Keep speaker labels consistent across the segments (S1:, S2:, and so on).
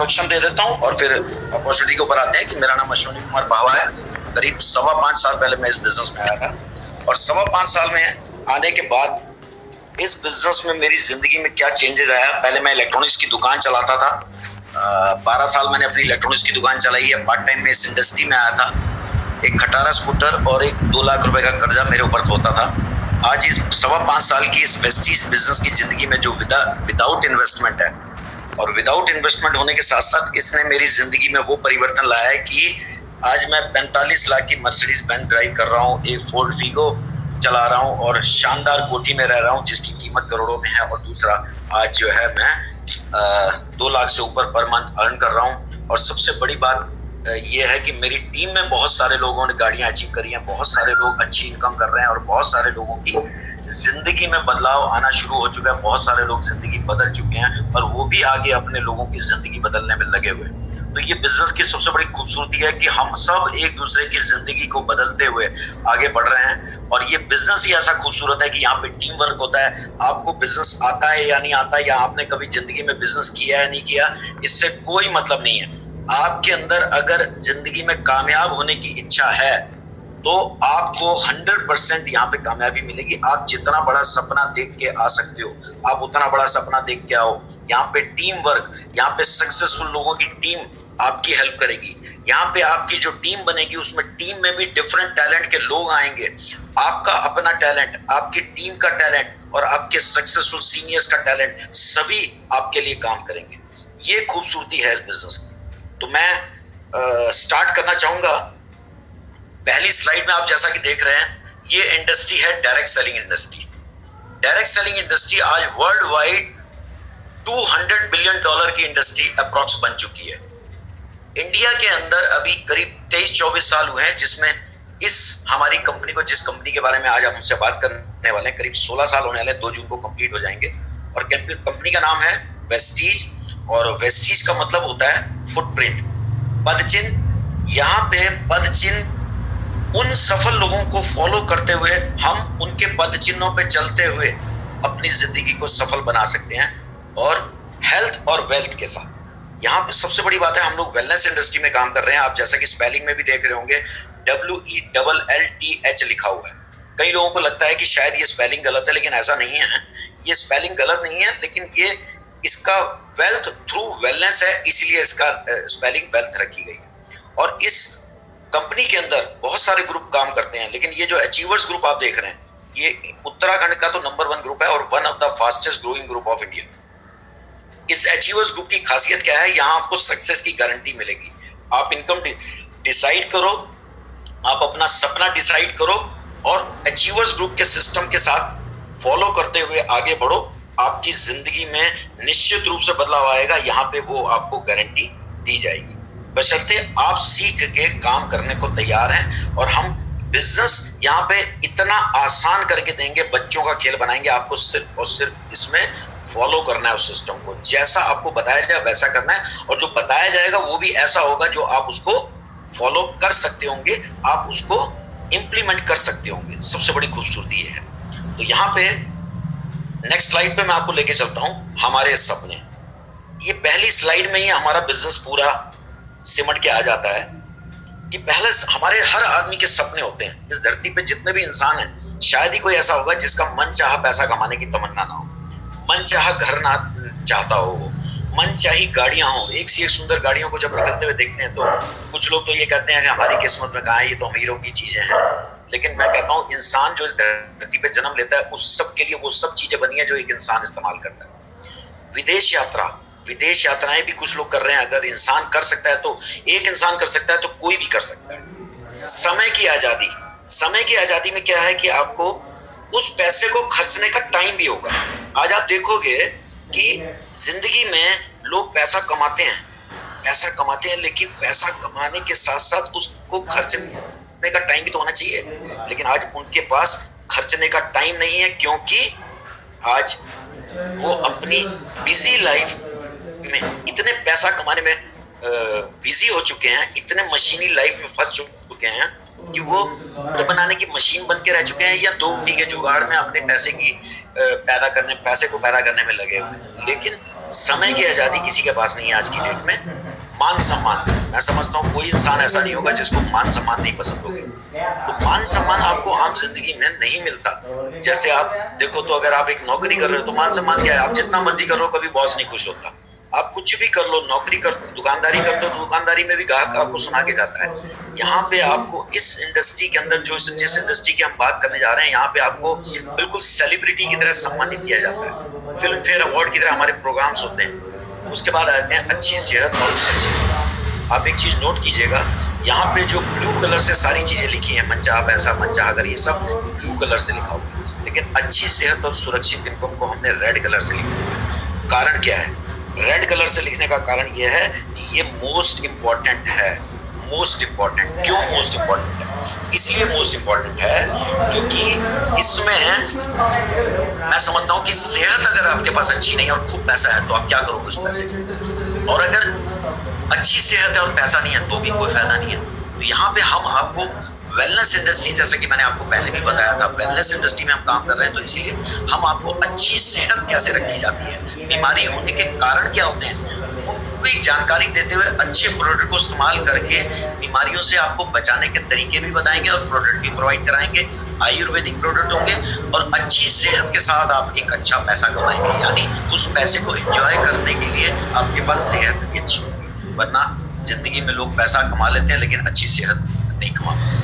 S1: Introduction दे देता हूँ और फिर अपॉर्चुनिटी के ऊपर आते हैं कि मेरा नाम अश्विनी कुमार बाहवा है। करीब 5.25 साल पहले मैं इस बिजनेस में आया था और 5.25 साल में आने के बाद इस बिजनेस में मेरी जिंदगी में क्या चेंजेस आया। पहले मैं इलेक्ट्रॉनिक्स की दुकान चलाता था। 12 साल मैंने अपनी इलेक्ट्रॉनिक्स की दुकान चलाई है। पार्ट टाइम में इस इंडस्ट्री में आया था। एक खटारा स्कूटर और एक 2 लाख रुपए का कर्जा मेरे ऊपर होता था। आज इस 5.25 साल की इस वेस्टीज बिजनेस की जिंदगी में जो विदाउट इन्वेस्टमेंट है और विदाउट इन्वेस्टमेंट होने के साथ साथ इसने मेरी जिंदगी में वो परिवर्तन लाया है कि आज मैं 45 लाख की मर्सिडीज बेंज ड्राइव कर रहा हूँ, एक फोर्ड फीगो चला रहा हूँ और शानदार कोठी में रह रहा हूँ जिसकी कीमत करोड़ों में है। और दूसरा, आज जो है मैं 2 लाख से ऊपर पर मंथ अर्न कर रहा हूँ। और सबसे बड़ी बात ये है कि मेरी टीम में बहुत सारे लोगों ने गाड़ियां अचीव करी हैं, बहुत सारे लोग अच्छी इनकम कर रहे हैं और बहुत सारे लोगों की जिंदगी में बदलाव आना शुरू हो चुका है। बहुत सारे लोग जिंदगी बदल चुके हैं और वो भी आगे अपने लोगों की जिंदगी बदलने में लगे हुए। तो ये बिजनेस की सबसे बड़ी खूबसूरती है कि हम सब एक दूसरे की जिंदगी को बदलते हुए आगे बढ़ रहे हैं। और ये बिजनेस ही ऐसा खूबसूरत है कि यहाँ पे टीम वर्क होता है। आपको बिजनेस आता है या नहीं आता, या आपने कभी जिंदगी में बिजनेस किया है नहीं किया, इससे कोई मतलब नहीं है। आपके अंदर अगर जिंदगी में कामयाब होने की इच्छा है तो आपको 100% यहाँ पे कामयाबी मिलेगी। आप जितना बड़ा सपना देख के आ सकते हो, आप उतना बड़ा सपना देख के आओ। यहाँ पे टीम वर्क, यहाँ पे सक्सेसफुल लोगों की टीम आपकी हेल्प करेगी। यहाँ पे आपकी जो टीम बनेगी उसमें टीम में भी डिफरेंट टैलेंट के लोग आएंगे। आपका अपना टैलेंट, आपकी टीम का टैलेंट और आपके सक्सेसफुल सीनियर्स का टैलेंट सभी आपके लिए काम करेंगे। ये खूबसूरती है इस बिजनेस की। तो मैं स्टार्ट करना चाहूंगा। पहली स्लाइड में आप जैसा कि देख रहे हैं, ये इंडस्ट्री है direct selling industry. Direct selling industry आज वर्ल्ड वाइड $200 बिलियन की इंडस्ट्री अप्रॉक्स बन चुकी है। इंडिया के अंदर अभी करीब 23-24 साल हुए हैं जिसमें इस हमारी कंपनी को, जिस कंपनी के बारे में आज आप मुझसे बात करने वाले हैं, करीब 16 साल होने वाले, 2 जून को कंप्लीट हो जाएंगे। और कंपनी का नाम है वेस्टीज और वेस्टीज का मतलब होता है फुटप्रिंट, पदचिन्ह। यहाँ पे पदचिन्ह उन सफल लोगों को फॉलो करते हुए हम उनके पद चिन्हों पे चलते हुए अपनी जिंदगी को सफल बना सकते हैं और हेल्थ और वेल्थ के साथ। यहाँ पे सबसे बड़ी बात है, हम लोग वेलनेस इंडस्ट्री में काम कर रहे हैं। आप जैसा कि स्पेलिंग में भी देख रहे होंगे, WELLTH लिखा हुआ है। कई लोगों को लगता है कि शायद ये स्पेलिंग गलत है, लेकिन ऐसा नहीं है। ये स्पेलिंग गलत नहीं है, लेकिन ये इसका वेल्थ थ्रू वेलनेस है, इसलिए इसका स्पेलिंग वेल्थ रखी गई है। और इस कंपनी के अंदर बहुत सारे ग्रुप काम करते हैं, लेकिन ये जो अचीवर्स ग्रुप आप देख रहे हैं, ये उत्तराखंड का तो नंबर 1 ग्रुप है और one of the fastest growing group of India. इस अचीवर्स ग्रुप की खासियत क्या है? यहाँ आपको सक्सेस की गारंटी मिलेगी। आप इनकम डिसाइड करो, आप अपना सपना डिसाइड करो और अचीवर्स ग्रुप के सिस्टम के साथ फॉलो करते हुए आगे बढ़ो। आपकी जिंदगी में निश्चित रूप से बदलाव आएगा। यहाँ पे वो आपको गारंटी दी जाएगी, बशर्ते आप सीख के काम करने को तैयार हैं। और हम बिजनेस यहाँ पे इतना आसान करके देंगे, बच्चों का खेल बनाएंगे। आपको सिर्फ और सिर्फ इसमें फॉलो करना है उस सिस्टम को। जैसा आपको बताया जाए वैसा करना है, और जो बताया जाएगा वो भी ऐसा होगा जो आप उसको फॉलो कर सकते होंगे, आप उसको इंप्लीमेंट कर सकते होंगे। सबसे बड़ी खूबसूरती ये है। तो यहाँ पे नेक्स्ट स्लाइड पे मैं आपको लेके चलता हूँ हमारे सपने। ये पहली स्लाइड में ही हमारा बिजनेस पूरा सिमट के आ जाता है कि पहले हमारे हर आदमी के सपने होते हैं। इस धरती पे जितने भी इंसान हैं, शायद ही कोई ऐसा होगा जिसका मन चाहा पैसा कमाने की तमन्ना ना हो, मन चाहा घर ना चाहता हो, मन चाही गाड़ियां हो। एक से एक सुंदर गाड़ियों को जब निकलते हुए देखते हैं तो कुछ लोग तो ये कहते हैं कि हमारी किस्मत में कहाँ है, ये तो अमीरों की चीजें हैं। लेकिन मैं कहता हूँ, इंसान जो इस धरती पे जन्म लेता है उस सब के लिए वो सब चीजें बनी है जो एक इंसान इस्तेमाल करता है। विदेश यात्राएं भी कुछ लोग कर रहे हैं। अगर इंसान कर सकता है तो, एक इंसान कर सकता है तो कोई भी कर सकता है। समय की आजादी में क्या है कि आपको उस पैसे को खर्चने का टाइम भी होगा। आज आप देखोगे कि जिंदगी में लोग पैसा कमाते हैं, लेकिन पैसा कमाने के साथ साथ उसको खर्चने का टाइम भी तो होना चाहिए। लेकिन आज उनके पास खर्चने का टाइम नहीं है, क्योंकि आज वो अपनी बिजी लाइफ में इतने पैसा कमाने में बिजी हो चुके हैं, इतने मशीनी लाइफ में फंस चुके हैं कि वो बनाने की मशीन बन के रह चुके हैं, या 2 रोटी के जुगाड़ में अपने पैसे को पैदा करने में लगे हुए। लेकिन समय की आजादी किसी के पास नहीं है आज की डेट में। मान सम्मान, मैं समझता हूँ कोई इंसान ऐसा नहीं होगा जिसको मान सम्मान नहीं पसंद होगी। तो मान सम्मान आपको आम जिंदगी में नहीं मिलता। जैसे आप देखो तो अगर आप एक नौकरी कर रहे हो तो मान सम्मान क्या है? आप जितना मर्जी कर लो कभी बॉस नहीं खुश होता। आप कुछ भी कर लो, नौकरी कर, दुकानदारी कर लो, दुकानदारी में भी ग्राहक आपको सुना के जाता है। यहाँ पे आपको इस इंडस्ट्री के अंदर जिस इंडस्ट्री की हम बात करने जा रहे हैं, यहाँ पे आपको बिल्कुल सेलिब्रिटी की तरह सम्मानित किया जाता है। फिल्म फेयर अवार्ड की तरह हमारे प्रोग्राम्स होते हैं। उसके बाद आते हैं अच्छी सेहत और सुरक्षा। आप एक चीज नोट कीजिएगा, यहाँ पे जो ब्लू कलर से सारी चीजें लिखी हैं, मनचाहा पैसा, मनचाहा अगर, ये सब ब्लू कलर से लिखा हुआ, लेकिन अच्छी सेहत और सुरक्षित इनकम को हमने रेड कलर से लिखा। कारण क्या है? रेड कलर से लिखने का कारण यह है कि ये मोस्ट इंपॉर्टेंट है। मोस्ट इंपॉर्टेंट क्यों मोस्ट इंपॉर्टेंट है? इसलिए मोस्ट इंपॉर्टेंट है क्योंकि इसमें मैं समझता हूं कि सेहत अगर आपके पास अच्छी नहीं है और खूब पैसा है तो आप क्या करोगे उस पैसे? और अगर अच्छी सेहत है और पैसा नहीं है तो भी कोई फायदा नहीं है। तो यहाँ पे हम आपको वेलनेस इंडस्ट्री, जैसे कि मैंने आपको पहले भी बताया था, वेलनेस इंडस्ट्री में हम काम कर रहे हैं, तो इसीलिए हम आपको अच्छी सेहत कैसे रखी जाती है, बीमारी होने के कारण क्या होते हैं, उनकी जानकारी देते हुए अच्छे प्रोडक्ट को इस्तेमाल करके बीमारियों से आपको बचाने के तरीके भी बताएंगे और प्रोडक्ट भी प्रोवाइड कराएंगे। आयुर्वेदिक प्रोडक्ट होंगे और अच्छी सेहत के साथ आप एक अच्छा पैसा कमाएंगे, यानी उस पैसे को एंजॉय करने के लिए आपके पास सेहत भी अच्छी होगी। वरना जिंदगी में लोग पैसा कमा लेते हैं लेकिन अच्छी सेहत नहीं कमा पाते।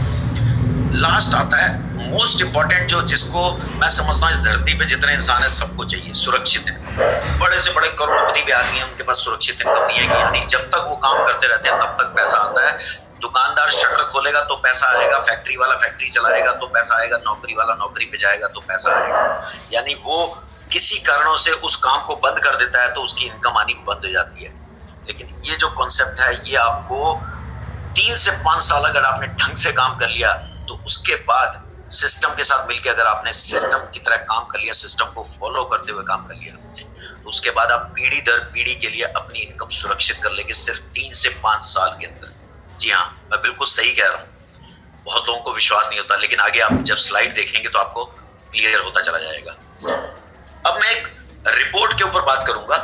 S1: लास्ट आता है मोस्ट इंपॉर्टेंट, जो जिसको मैं समझता हूँ इस धरती पे जितने इंसान है सबको चाहिए, सुरक्षित इनकम। बड़े से बड़े करोड़पति भी आदमी हैं, उनके पास सुरक्षित इनकम नहीं है कि यानी जब तक वो काम करते रहते हैं तब तक पैसा आता है। दुकानदार शटर खोलेगा तो पैसा आएगा, फैक्ट्री वाला फैक्ट्री चलाएगा तो पैसा आएगा, नौकरी वाला नौकरी पे जाएगा तो पैसा आएगा। यानी वो किसी कारणों से उस काम को बंद कर देता है तो उसकी इनकम आनी बंद हो जाती है। लेकिन ये जो कॉन्सेप्ट है ये आपको 3 से 5 साल अगर आपने ढंग से काम कर लिया तो उसके बाद सिस्टम के साथ मिलकर अगर आपने सिस्टम की तरह काम कर लिया, सिस्टम को फॉलो करते हुए काम कर लिया, तो उसके बाद आप पीढ़ी दर पीढ़ी के लिए अपनी इनकम सुरक्षित कर लेंगे सिर्फ 3 से 5 साल के अंदर। जी हाँ, मैं बिल्कुल सही कह रहा हूँ। बहुत लोगों को विश्वास नहीं होता, लेकिन आगे आप जब स्लाइड देखेंगे तो आपको क्लियर होता चला जाएगा। अब मैं एक रिपोर्ट के ऊपर बात करूंगा।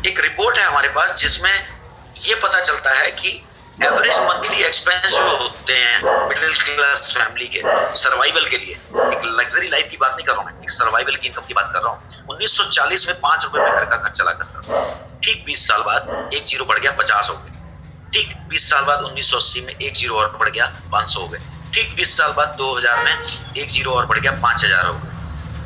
S1: एक रिपोर्ट है हमारे पास जिसमें यह पता चलता है कि एवरेज मंथली एक्सपेंस जो होते हैं मिडिल क्लास फैमिली के सर्वाइवल के लिए, एक लग्जरी लाइफ की बात नहीं कर रहा हूं, एक सर्वाइवल की इनकम की बात कर रहा हूं। 1940 में 5 रुपए में घर का खर्च चला करता था। ठीक 20 साल बाद एक जीरो बढ़ गया 50 हो गए। ठीक 20 साल बाद 1980 में एक जीरो और बढ़ गया 500 हो गए। ठीक 20 साल बाद 2000 में एक जीरो और बढ़ गया 5000 हो गए।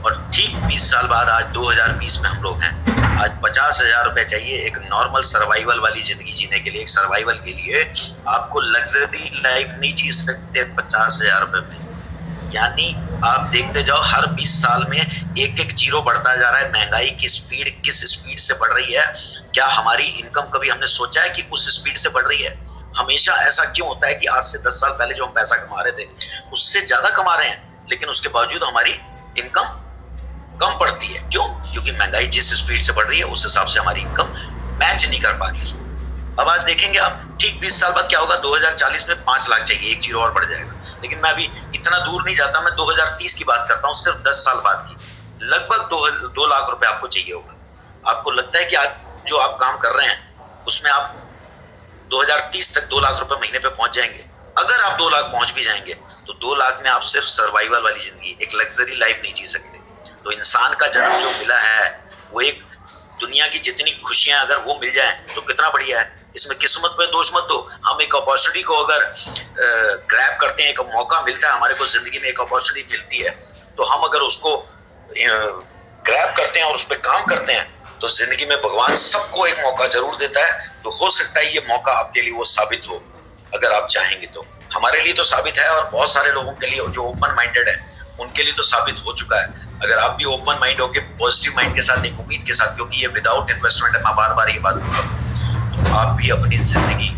S1: और ठीक 20 साल बाद आज 2020 में हम लोग हैं, आज 50,000 रुपए चाहिए एक नॉर्मल सर्वाइवल वाली जिंदगी जीने के लिए। एक सर्वाइवल के लिए आपको लग्जरी लाइफ नहीं जी सकते 50,000 रुपए में। यानी आप देखते जाओ हर 20 साल में एक एक जीरो बढ़ता जा रहा है। महंगाई की स्पीड किस स्पीड से बढ़ रही है? क्या हमारी इनकम कभी हमने सोचा है कि उस स्पीड से बढ़ रही है? हमेशा ऐसा क्यों होता है कि आज से 10 साल पहले जो हम पैसा कमा रहे थे उससे ज्यादा कमा रहे हैं, लेकिन उसके बावजूद हमारी इनकम कम पड़ती है? क्यों? क्योंकि महंगाई जिस स्पीड से बढ़ रही है उस हिसाब से हमारी इनकम मैच नहीं कर पा रही उसको। अब आज देखेंगे आप ठीक 20 साल बाद क्या होगा। 2040 में 5 लाख चाहिए, एक जीरो और बढ़ जाएगा। लेकिन मैं अभी इतना दूर नहीं जाता, मैं 2030 की बात करता हूँ, सिर्फ 10 साल बाद की। लगभग 2 लाख रुपए आपको चाहिए होगा। आपको लगता है कि आज जो आप काम कर रहे हैं उसमें आप 2030 तक 2 लाख रुपए महीने पे पहुंच जाएंगे? अगर आप 2 लाख पहुंच भी जाएंगे तो 2 लाख में आप सिर्फ सर्वाइवल वाली जिंदगी, एक लग्जरी लाइफ नहीं जी सकते। तो इंसान का जन्म जो मिला है वो एक दुनिया की जितनी खुशियां अगर वो मिल जाएं तो कितना बढ़िया है। इसमें किस्मत पे दोष मत दो। हम एक अपॉर्चुनिटी को अगर ग्रैब करते हैं, एक मौका मिलता है हमारे को जिंदगी में, एक अपॉर्चुनिटी मिलती है, तो हम अगर उसको ग्रैब करते हैं और उस पर काम करते हैं तो जिंदगी में भगवान सबको एक मौका जरूर देता है। तो हो सकता है ये मौका आपके लिए वो साबित हो, अगर आप चाहेंगे तो। हमारे लिए तो साबित है और बहुत सारे लोगों के लिए जो ओपन माइंडेड है उनके लिए तो साबित हो चुका है। अगर आप भी ओपन माइंड होके पॉजिटिव माइंड के साथ, एक उम्मीद के साथ, क्योंकि ये विदाउट इन्वेस्टमेंट है, मैं बार बार ये बात बोलता हूं, तो आप भी अपनी जिंदगी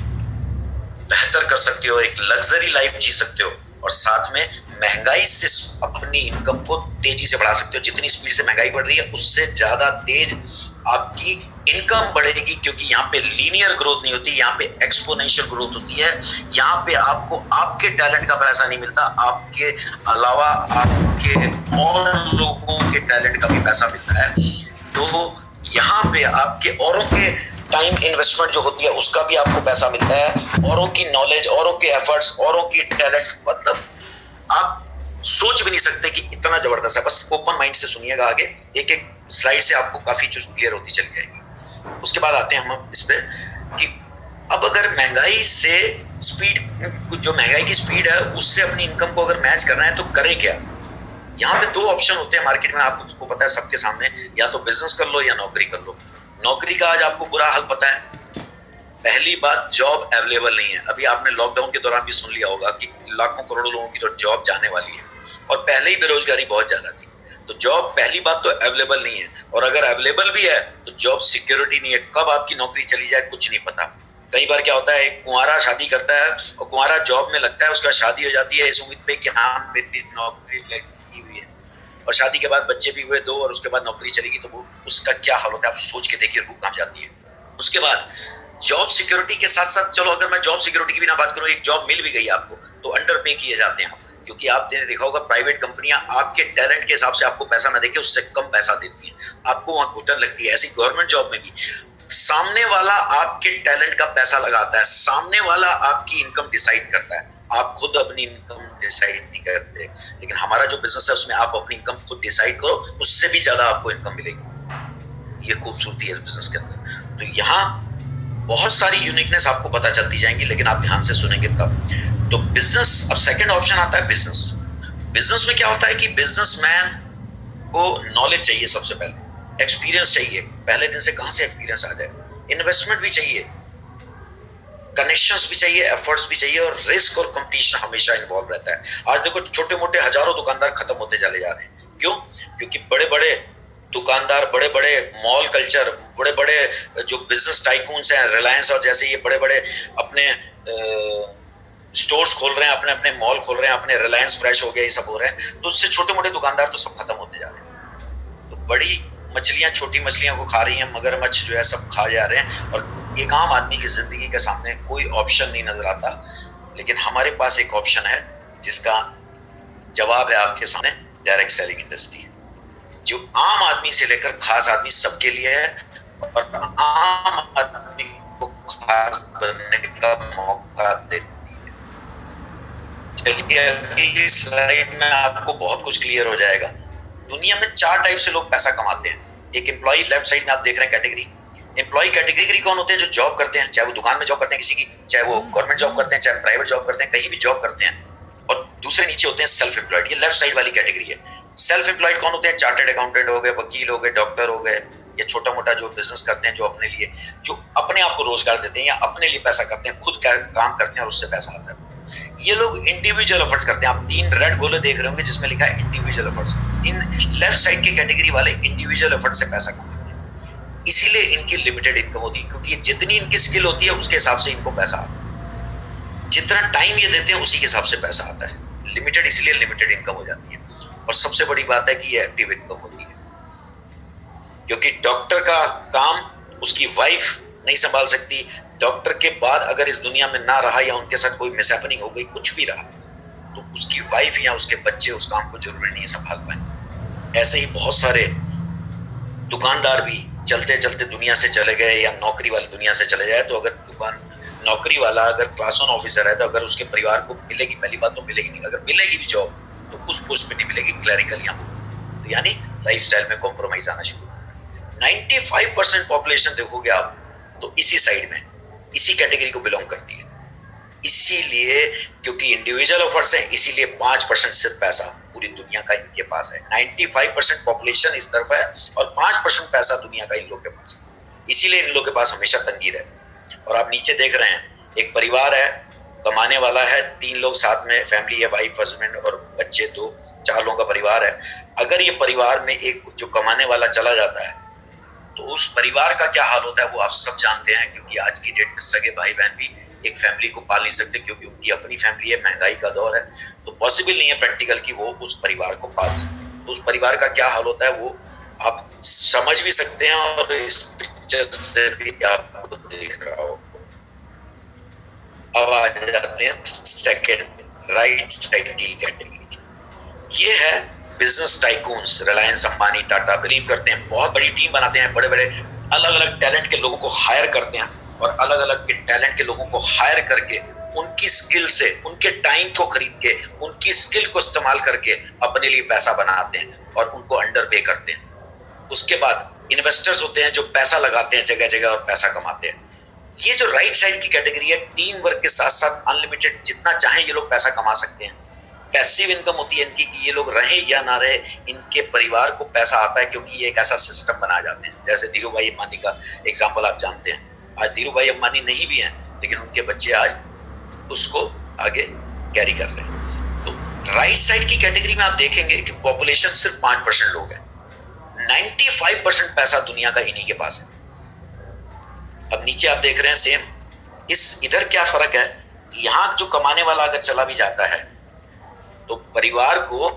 S1: बेहतर कर सकते हो, एक लग्जरी लाइफ जी सकते हो और साथ में महंगाई से अपनी इनकम को तेजी से बढ़ा सकते हो। जितनी स्पीड से महंगाई बढ़ रही है उससे ज्यादा तेज आपकी इनकम बढ़ेगी, क्योंकि यहाँ पे लीनियर ग्रोथ नहीं होती, यहाँ पे एक्सपोनेंशियल ग्रोथ होती है। यहाँ पे आपको आपके टैलेंट का पैसा नहीं मिलता, आपके अलावा आपके और लोगों के टैलेंट का भी पैसा मिलता है। तो यहाँ पे आपके औरों के टाइम इन्वेस्टमेंट जो होती है उसका भी आपको पैसा मिलता है, औरों की नॉलेज, औरों के एफर्ट्स, औरों की टैलेंट, मतलब आप सोच भी नहीं सकते कि इतना जबरदस्त है। बस ओपन माइंड से सुनिएगा, आगे एक एक स्लाइड से आपको काफी चीज क्लियर होती चली जाएगी। उसके बाद आते हैं हम इस पे कि अब अगर महंगाई से स्पीड, जो महंगाई की स्पीड है उससे अपनी इनकम को अगर मैच करना है तो करें क्या। यहाँ पे दो ऑप्शन होते हैं मार्केट में, आपको पता है सबके सामने, या तो बिजनेस कर लो या नौकरी कर लो। नौकरी का आज आपको बुरा हाल पता है। पहली बात, जॉब अवेलेबल नहीं है। अभी आपने लॉकडाउन के दौरान भी सुन लिया होगा कि लाखों करोड़ों लोगों की तो जॉब जाने वाली है, और पहले ही बेरोजगारी बहुत ज्यादा थी। तो जॉब पहली बात तो अवेलेबल नहीं है, और अगर अवेलेबल भी है तो जॉब सिक्योरिटी नहीं है। कब आपकी नौकरी चली जाए कुछ नहीं पता। कई बार क्या होता है, एक कुंवारा शादी करता है और कुंवारा जॉब में लगता है, उसका शादी हो जाती है इस उम्मीद पे कि हाँ मेरी नौकरी लगी हुई है, और शादी के बाद बच्चे भी हुए दो, और उसके बाद नौकरी चलेगी, तो वो उसका क्या हाल होता है आप सोच के देखिए, रूह कांप जाती है। उसके बाद जॉब सिक्योरिटी के साथ साथ, चलो अगर मैं जॉब सिक्योरिटी की भी ना बात करूं, एक जॉब मिल भी गई आपको तो अंडर पे किए जाते हैं, क्योंकि आपने देखा होगा प्राइवेट कंपनियां आपके टैलेंट के हिसाब से आपको पैसा ना देके उससे कम पैसा देती हैं, आपको वहां घुटन लगती है। ऐसी गवर्नमेंट जॉब में भी सामने वाला आपके टैलेंट का पैसा लगाता है, सामने वाला आपकी इनकम डिसाइड करता है, आप खुद अपनी इनकम डिसाइड नहीं करते। लेकिन हमारा जो बिजनेस है उसमें आप अपनी इनकम खुद डिसाइड करो, उससे भी ज्यादा आपको इनकम मिलेगी। ये खूबसूरती है इस बिजनेस के अंदर। तो यहाँ बहुत सारी यूनिकनेस आपको पता चलती जाएंगी, लेकिन आप ध्यान से सुनेंगे तब। तो बिजनेस, अब सेकंड ऑप्शन आता है बिजनेस। बिजनेस में क्या होता है कि बिजनेसमैन को नॉलेज चाहिए, सबसे पहले एक्सपीरियंस चाहिए। पहले दिन से कहां से एक्सपीरियंस आ जाए, इन्वेस्टमेंट भी चाहिए, कनेक्शंस भी चाहिए, एफर्ट्स भी चाहिए, और रिस्क और कंपटीशन हमेशा इन्वॉल्व रहता है। आज देखो छोटे मोटे हजारों दुकानदार खत्म होते चले जा रहे हैं। क्यों? क्योंकि बड़े बड़े दुकानदार, बड़े बड़े मॉल कल्चर, बड़े बड़े जो बिजनेस टाइकून्स हैं, रिलायंस और जैसे ये बड़े बड़े अपने स्टोर्स खोल रहे हैं, अपने अपने मॉल खोल रहे हैं, अपने रिलायंस फ्रेश हो गया, ये सब हो रहे हैं। तो उससे छोटे मोटे दुकानदार तो सब खत्म होते जा रहे हैं। तो बड़ी मछलियां छोटी मछलियों को खा रही हैं, मगरमच्छ जो है सब खा जा रहे हैं, और एक आम आदमी की जिंदगी के सामने कोई ऑप्शन नहीं नजर आता। लेकिन हमारे पास एक ऑप्शन है जिसका जवाब है आपके सामने, डायरेक्ट सेलिंग इंडस्ट्री, जो आम आदमी से लेकर खास आदमी सबके लिए है, और आम आदमी को खास बनने का मौका देती है। चलिए अगली स्लाइड में आपको बहुत कुछ क्लियर हो जाएगा। दुनिया में 4 टाइप से लोग पैसा कमाते हैं। एक एम्प्लॉय, लेफ्ट साइड में आप देख रहे हैं कैटेगरी। एम्प्लॉय कैटेगरी कौन होते हैं? जो जॉब करते हैं, चाहे वो दुकान में जॉब करते हैं किसी की, चाहे वो गवर्नमेंट जॉब करते हैं, चाहे प्राइवेट जॉब करते हैं, कहीं भी जॉब करते हैं। और दूसरे नीचे होते हैं सेल्फ एम्प्लॉयड, ये लेफ्ट साइड वाली कैटेगरी है। सेल्फ एम्प्लॉयड कौन होते हैं? चार्टर्ड अकाउंटेंट हो गए, वकील हो गए, डॉक्टर हो गए, या छोटा मोटा जो बिजनेस करते हैं, जो अपने लिए, जो अपने आप को रोजगार देते हैं या अपने लिए पैसा करते हैं, खुद काम करते हैं और उससे पैसा आता है। ये लोग इंडिविजुअल एफर्ट्स करते हैं। आप 3 रेड गोले देख रहे होंगे जिसमें लिखा है individual efforts. In left side के कैटेगरी वाले इंडिविजुअल एफर्ट से पैसा कमाते हैं, इसीलिए इनकी लिमिटेड इनकम होती है, क्योंकि जितनी इनकी स्किल होती है उसके हिसाब से इनको पैसा आता है, जितना टाइम ये देते हैं उसी के हिसाब से पैसा आता है। लिमिटेड इसलिए लिमिटेड इनकम हो जाती है। और सबसे बड़ी बात है कि ये एक्टिव इनकम होती है, क्योंकि डॉक्टर का काम उसकी वाइफ नहीं संभाल सकती। डॉक्टर के बाद अगर इस दुनिया में ना रहा, या उनके साथ कोई मिसहैपनिंग हो गई, कुछ भी रहा, तो उसकी वाइफ या उसके बच्चे उस काम को जरूरी नहीं संभाल पाए। ऐसे ही बहुत सारे दुकानदार भी चलते चलते दुनिया से चले गए, या नौकरी वाली दुनिया से चले जाए। तो अगर नौकरी वाला अगर क्लास 1 ऑफिसर है, तो अगर उसके परिवार को मिलेगी, पहली बात तो मिलेगी नहीं, अगर मिलेगी भी जॉब तो उस पोस्ट पे नहीं मिलेगी, क्लरिकल या तो यानी लाइफस्टाइल में कॉम्प्रोमाइज आना शुरू होता है। 95% पॉपुलेशन देखोगे आप तो इसी साइड में, इसी कैटेगरी को बिलोंग करती है। इसीलिए क्योंकि इंडिविजुअल एफर्ट्स हैं, इसीलिए 5% सिर्फ पैसा पूरी दुनिया का इनके पास है। 95% पॉपुलेशन इस तरफ है और 5% पैसा दुनिया का इन लोगों के पास है। इसीलिए इन लोगों के पास हमेशा तंगी है। और आप नीचे देख रहे हैं, एक परिवार है, कमाने वाला है, 3 लोग साथ में, फैमिली है, वाइफ हस्बैंड और बच्चे 2-4 लोगों का परिवार है। अगर ये परिवार में एक जो कमाने वाला चला जाता है तो उस परिवार का क्या हाल होता है वो आप सब जानते हैं, क्योंकि आज की डेट में सगे भाई बहन भी एक फैमिली को पाल नहीं सकते, क्योंकि उनकी अपनी फैमिली है, महंगाई का दौर है, तो पॉसिबल नहीं है प्रैक्टिकल कि वो उस परिवार को पाल सके। तो उस परिवार का क्या हाल होता है वो आप समझ भी सकते हैं, और इस पिक्चर से भी आपको दिख रहा हो। अब आ जाते हैं सेकेंड, राइट साइड की कैटेगरी। ये है business tycoons, Reliance, Ambani, Tata believe करते हैं, बहुत बड़ी टीम बनाते हैं, बड़े बड़े अलग अलग टैलेंट के लोगों को हायर करते हैं और अलग अलग के टैलेंट के लोगों को हायर करके उनकी स्किल से, उनके टाइम को खरीद के, उनकी स्किल को इस्तेमाल करके अपने लिए पैसा बनाते हैं और उनको अंडर पे करते हैं। उसके बाद इन्वेस्टर्स होते हैं जो पैसा लगाते हैं जगह जगह और पैसा कमाते हैं। ये जो राइट साइड की कैटेगरी है, टीम वर्क के साथ साथ अनलिमिटेड जितना चाहे ये लोग पैसा कमा सकते हैं। पैसिव इनकम होती है इनकी कि ये लोग रहे या ना रहे, इनके परिवार को पैसा आता है क्योंकि ये एक ऐसा सिस्टम बना जाते हैं। जैसे धीरू भाई अंबानी का एग्जांपल आप जानते हैं। आज धीरू भाई अंबानी नहीं भी हैं, लेकिन उनके बच्चे आज उसको आगे कैरी कर रहे हैं। तो राइट साइड की कैटेगरी में आप देखेंगे कि पॉपुलेशन सिर्फ 5% लोग हैं, 95% पैसा दुनिया का इन्हीं के पास है। अब नीचे आप देख रहे हैं सेम, इस इधर क्या फर्क है, यहां जो कमाने वाला अगर चला भी जाता है तो परिवार को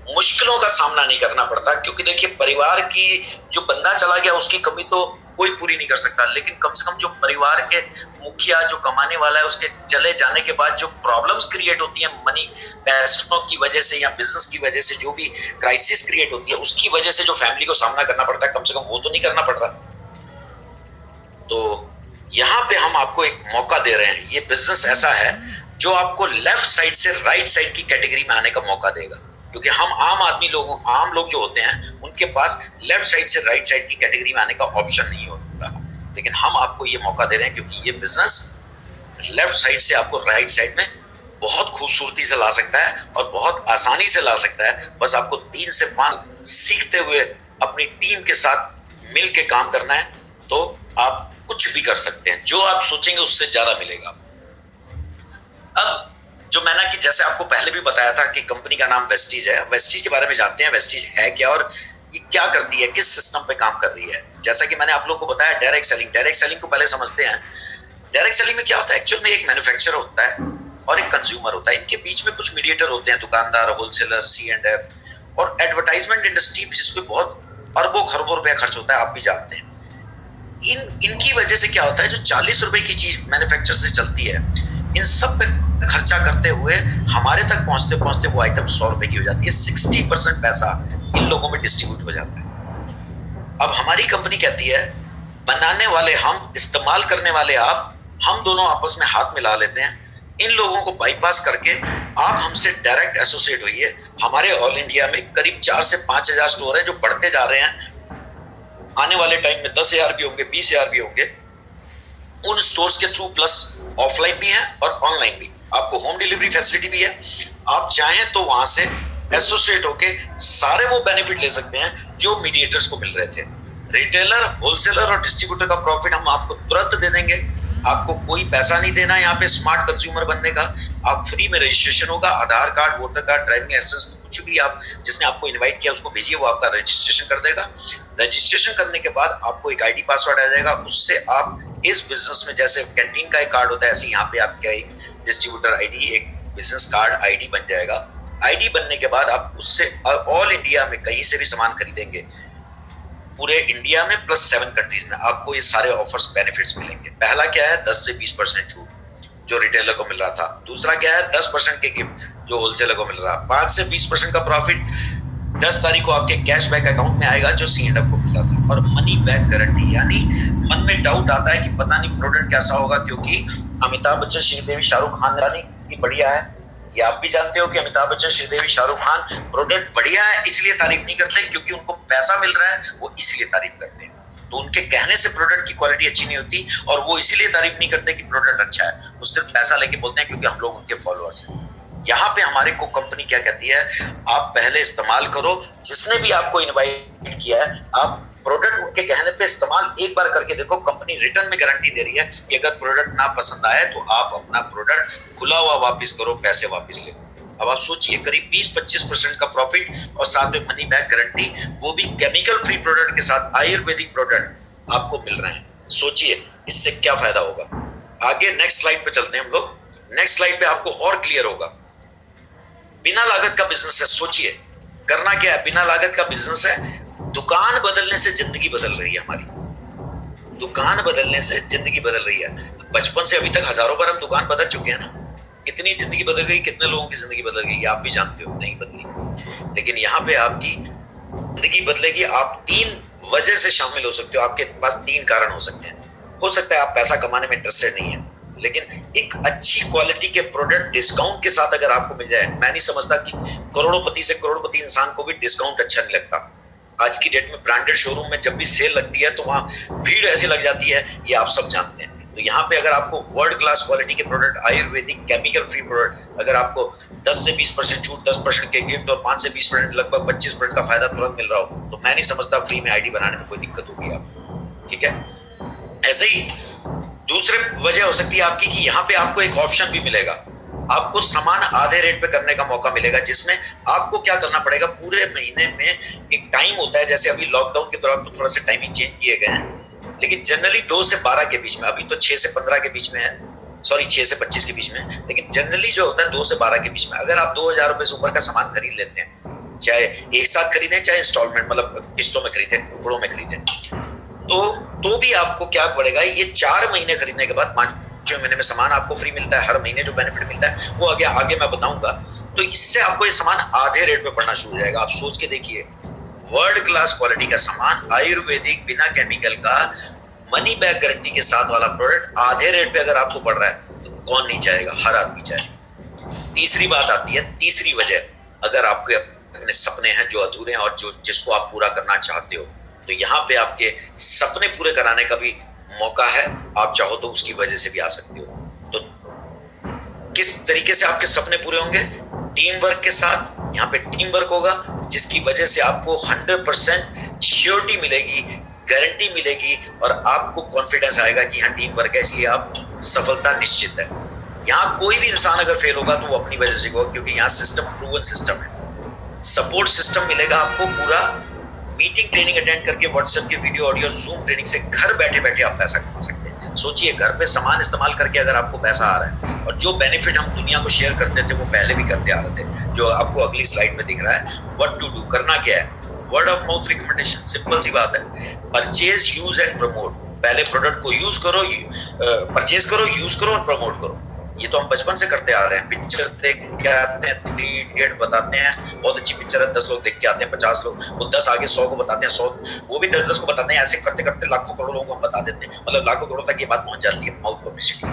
S1: मुश्किलों का सामना नहीं करना पड़ता, क्योंकि देखिए परिवार की जो बंदा चला गया उसकी कमी तो कोई पूरी नहीं कर सकता, लेकिन कम से कम जो परिवार के मुखिया जो कमाने वाला है उसके चले जाने के बाद जो प्रॉब्लम्स क्रिएट होती है मनी पैसों की वजह से या बिजनेस की वजह से, जो भी क्राइसिस क्रिएट होती है उसकी वजह से जो फैमिली को सामना करना पड़ता है, कम से कम वो तो नहीं करना पड़ रहा। तो यहाँ पे हम आपको एक मौका दे रहे हैं। ये बिजनेस ऐसा है जो आपको लेफ्ट साइड से राइट साइड की कैटेगरी में आने का मौका देगा, क्योंकि हम आम लोग जो होते हैं उनके पास लेफ्ट साइड से राइट साइड की कैटेगरी में आने का ऑप्शन नहीं होता, लेकिन हम आपको ये मौका दे रहे हैं क्योंकि ये बिजनेस लेफ्ट साइड से आपको राइट साइड में बहुत खूबसूरती से ला सकता है और बहुत आसानी से ला सकता है। बस आपको 3 से 5 सीखते हुए अपनी टीम के साथ मिल के काम करना है, तो आप कुछ भी कर सकते हैं, जो आप सोचेंगे उससे ज्यादा मिलेगा। अब जो मैंने कि जैसे आपको पहले भी बताया था कि कंपनी का नाम वेस्टीज है, वेस्टीज के बारे में जानते हैं। वेस्टीज है क्या और ये क्या करती है, किस सिस्टम पे काम कर रही है। जैसा कि मैंने आप लोगों को बताया डायरेक्ट सेलिंग को पहले समझते हैं। डायरेक्ट सेलिंग में क्या होता है, एक्चुअल में एक मैन्युफैक्चरर होता है और एक कंज्यूमर होता है, इनके बीच में कुछ मीडिएटर होते हैं, दुकानदार, होलसेलर, C&F और एडवर्टाइजमेंट इंडस्ट्री जिसपे बहुत अरबों खरबों रुपया खर्च होता है, आप भी जानते हैं। इनकी वजह से क्या होता है, जो 40 रुपए की चीज मैन्युफैक्चर से चलती है, इन सब पे खर्चा करते हुए हमारे तक पहुंचते पहुंचते वो आइटम 100 रुपए की हो जाती है। 60% पैसा इन लोगों में डिस्ट्रीब्यूट हो जाता है। अब हमारी कंपनी कहती है बनाने वाले हम, इस्तेमाल करने वाले आप, हम दोनों आपस में हाथ मिला लेते हैं। इन लोगों को बाईपास करके आप हमसे डायरेक्ट एसोसिएट होइए। हमारे ऑल इंडिया में करीब 4 से 5,000 स्टोर हैं जो बढ़ते जा रहे हैं। आने वाले टाइम में 10,000 भी होंगे, 20,000 भी होंगे। उन स्टोर्स के थ्रू प्लस ऑफलाइन भी है और ऑनलाइन भी, आपको होम डिलीवरी फैसिलिटी भी है। आप चाहें तो वहां से एसोसिएट होके सारे वो बेनिफिट ले सकते हैं जो मीडिएटर्स को मिल रहे थे। रिटेलर, होलसेलर और डिस्ट्रीब्यूटर का प्रॉफिट हम आपको तुरंत दे देंगे। आपको कोई पैसा नहीं देना है यहाँ पे स्मार्ट कंज्यूमर बनने का। आप फ्री में रजिस्ट्रेशन होगा, Aadhaar card, voter card, driving licence, कुछ भी आप जिसने आपको इनवाइट किया उसको भेजिए, वो आपका रजिस्ट्रेशन कर देगा। रजिस्ट्रेशन करने के बाद आपको एक आईडी पासवर्ड आ जाएगा, उससे आप इस बिजनेस में जैसे कैंटीन का एक कार्ड होता है, ऐसे यहाँ पे आपका एक डिस्ट्रीब्यूटर आईडी, एक बिजनेस कार्ड आईडी बन जाएगा। आईडी बनने के बाद आप उससे ऑल इंडिया में कहीं से भी सामान खरीदेंगे, पूरे इंडिया में प्लस 7 कंट्रीज में आपको ये सारे ऑफर्स बेनिफिट्स मिलेंगे। पहला क्या है, 10 से 20% छूट जो रिटेलर को मिल रहा था। दूसरा क्या है, 10% के गिफ्ट जो होलसेलर को मिल रहा है। 5 से 20% का प्रॉफिट 10 तारीख को आपके कैशबैक अकाउंट में आएगा जो C&F को मिल रहा था। और मनी बैक गारंटी, यानी मन में डाउट आता है कि पता नहीं प्रोडक्ट कैसा होगा, क्योंकि अमिताभ बच्चन, श्रीदेवी, शाहरुख खान रानी की बढ़िया है। ये आप भी जानते हो कि अमिताभ बच्चन, श्रीदेवी, शाहरुख खान प्रोडक्ट बढ़िया है इसलिए तारीफ नहीं करते, क्योंकि उनको पैसा मिल रहा है, वो इसलिए तारीफ करते हैं। तो उनके कहने से प्रोडक्ट की क्वालिटी अच्छी नहीं होती और वो इसीलिए तारीफ नहीं करते कि प्रोडक्ट अच्छा है, वो सिर्फ पैसा लेके बोलते हैं क्योंकि हम लोग उनके फॉलोअर्स हैं। यहाँ पे हमारे को कंपनी क्या कहती है, आप पहले इस्तेमाल करो। जिसने भी आपको इनवाइट किया है, आप प्रोडक्ट उनके कहने पे इस्तेमाल एक बार करके देखो। कंपनी रिटर्न में गारंटी दे रही है कि अगर प्रोडक्ट ना पसंद आए तो आप अपना प्रोडक्ट खुला हुआ वापस करो, पैसे वापस ले। अब आप सोचिए, करीब 20-25% का प्रॉफिट और साथ में मनी बैक गारंटी, वो भी केमिकल फ्री प्रोडक्ट के साथ, आयुर्वेदिक प्रोडक्ट आपको मिल रहे हैं। सोचिए इससे क्या फायदा होगा। आगे नेक्स्ट स्लाइड पे चलते हैं हम लोग। नेक्स्ट स्लाइड पे आपको और क्लियर होगा। बिना लागत का बिजनेस है। सोचिए करना क्या है, बिना लागत का बिजनेस है। दुकान बदलने से जिंदगी बदल रही है हमारी, दुकान बदलने से जिंदगी बदल रही है। बचपन से अभी तक हजारों बार हम दुकान बदल चुके हैं ना। कितनी जिंदगी बदल गई, कितने लोगों की जिंदगी बदल गई, आप भी जानते हो, नहीं बदली। लेकिन यहाँ पे आपकी जिंदगी बदलेगी। आप 3 वजह से शामिल हो सकते हो, आपके पास 3 कारण हो सकते हैं। हो सकता है आप पैसा कमाने में इंटरेस्टेड नहीं है, लेकिन एक अच्छी क्वालिटी के प्रोडक्ट डिस्काउंट के साथ अगर आपको मिल जाए, मैं नहीं समझता कि करोड़पति से करोड़पति इंसान को भी डिस्काउंट अच्छा नहीं लगता। आज की डेट में ब्रांडेड शोरूम में जब भी सेल लगती है तो वहां भीड़ ऐसी लग जाती है, ये आप सब जानते हैं। तो यहाँ पे अगर आपको वर्ल्ड क्लास क्वालिटी के product, Ayurvedic chemical free product, अगर आपको 10 से 20% छूट, 10% के गिफ्ट और 5 से 20% लगभग 25% का फायदा तुरंत मिल रहा हो, तो मैं नहीं समझता फ्री में आईडी बनाने में कोई दिक्कत होगी आपको। ठीक है। ऐसे ही दूसरी वजह हो सकती है आपकी कि यहाँ पे आपको एक ऑप्शन भी मिलेगा, आपको सामान आधे रेट पे करने का मौका मिलेगा, जिसमें आपको क्या करना पड़ेगा, पूरे महीने में एक टाइम होता है। जैसे अभी लॉकडाउन के दौरान तो थोड़ा सा टाइमिंग चेंज किए गए हैं, लेकिन जनरली 2 से 12 के बीच में, अभी तो 6 से 15 के बीच में है, सॉरी 6 से 25 के बीच में, लेकिन जनरली जो होता है 2 से 12 के बीच में, अगर आप 2000 रुपए से ऊपर का सामान खरीद लेते हैं, चाहे एक साथ खरीदें चाहे इंस्टॉलमेंट मतलब किस्तों में खरीदें, टुकड़ों में खरीदें, तो भी आपको क्या पड़ेगा, ये 4 महीने खरीदने के बाद 5वें महीने में सामान आपको फ्री मिलता है। हर महीने जो बेनिफिट मिलता है वो आगे मैं बताऊंगा। तो इससे आपको ये सामान आधे रेट पे पड़ना शुरू हो जाएगा। आप सोच के देखिए, वर्ल्ड क्लास क्वालिटी का सामान, आयुर्वेदिक, बिना केमिकल का, मनी बैक गारंटी के साथ वाला प्रोडक्ट आधे रेट पे अगर आपको पड़ रहा है तो कौन नहीं चाहेगा, हर आदमी चाहेगा। तीसरी बात आती है, तीसरी वजह, अगर आपके अपने सपने हैं जो अधूरे हैं और जो जिसको आप पूरा करना चाहते हो, तो यहाँ पे आपके सपने पूरे कराने का भी मौका है। आप चाहो तो उसकी वजह से भी आ सकते हो। तो किस तरीके से आपके सपने पूरे होंगे? टीम वर्क के साथ। यहाँ पे टीम वर्क होगा जिसकी वजह से आपको 100% श्योरिटी मिलेगी, गारंटी मिलेगी और आपको कॉन्फिडेंस आएगा कि यहाँ टीम वर्क है, इसलिए आप सफलता निश्चित है। यहाँ कोई भी इंसान अगर फेल होगा तो वो अपनी वजह से होगा, क्योंकि यहाँ सिस्टम प्रूवन सिस्टम है। सपोर्ट सिस्टम मिलेगा आपको पूरा। मीटिंग ट्रेनिंग अटेंड करके, व्हाट्सएप के वीडियो ऑडियो जूम ट्रेनिंग से घर बैठे बैठे आप पैसा कमा सकते हैं। सोचिए, घर पे सामान इस्तेमाल करके अगर आपको पैसा आ रहा है, और जो बेनिफिट हम दुनिया को शेयर करते थे वो पहले भी करते आ रहे थे, जो आपको अगली स्लाइड में दिख रहा है। व्हाट टू डू, करना क्या है? Word of mouth recommendation, simple सी बात है। Purchase, use and promote. पहले प्रोडक्ट को यूज करो, परचेज करो, यूज करो और प्रमोट करो। ये तो हम बचपन से करते आ रहे हैं। पिक्चर देख के आते हैं, 3 इडियट बताते हैं, बहुत अच्छी पिक्चर है, 10 लोग देख के आते हैं, 50 लोग, वो 10 आगे 100 को बताते हैं, 100 वो भी 10-10 को बताते हैं। ऐसे करते करते लाखों करोड़ों लोगों को हम बता देते हैं, मतलब लाखों करोड़ तक ये बात पहुंच जाती है, माउथ पब्लिसिटी।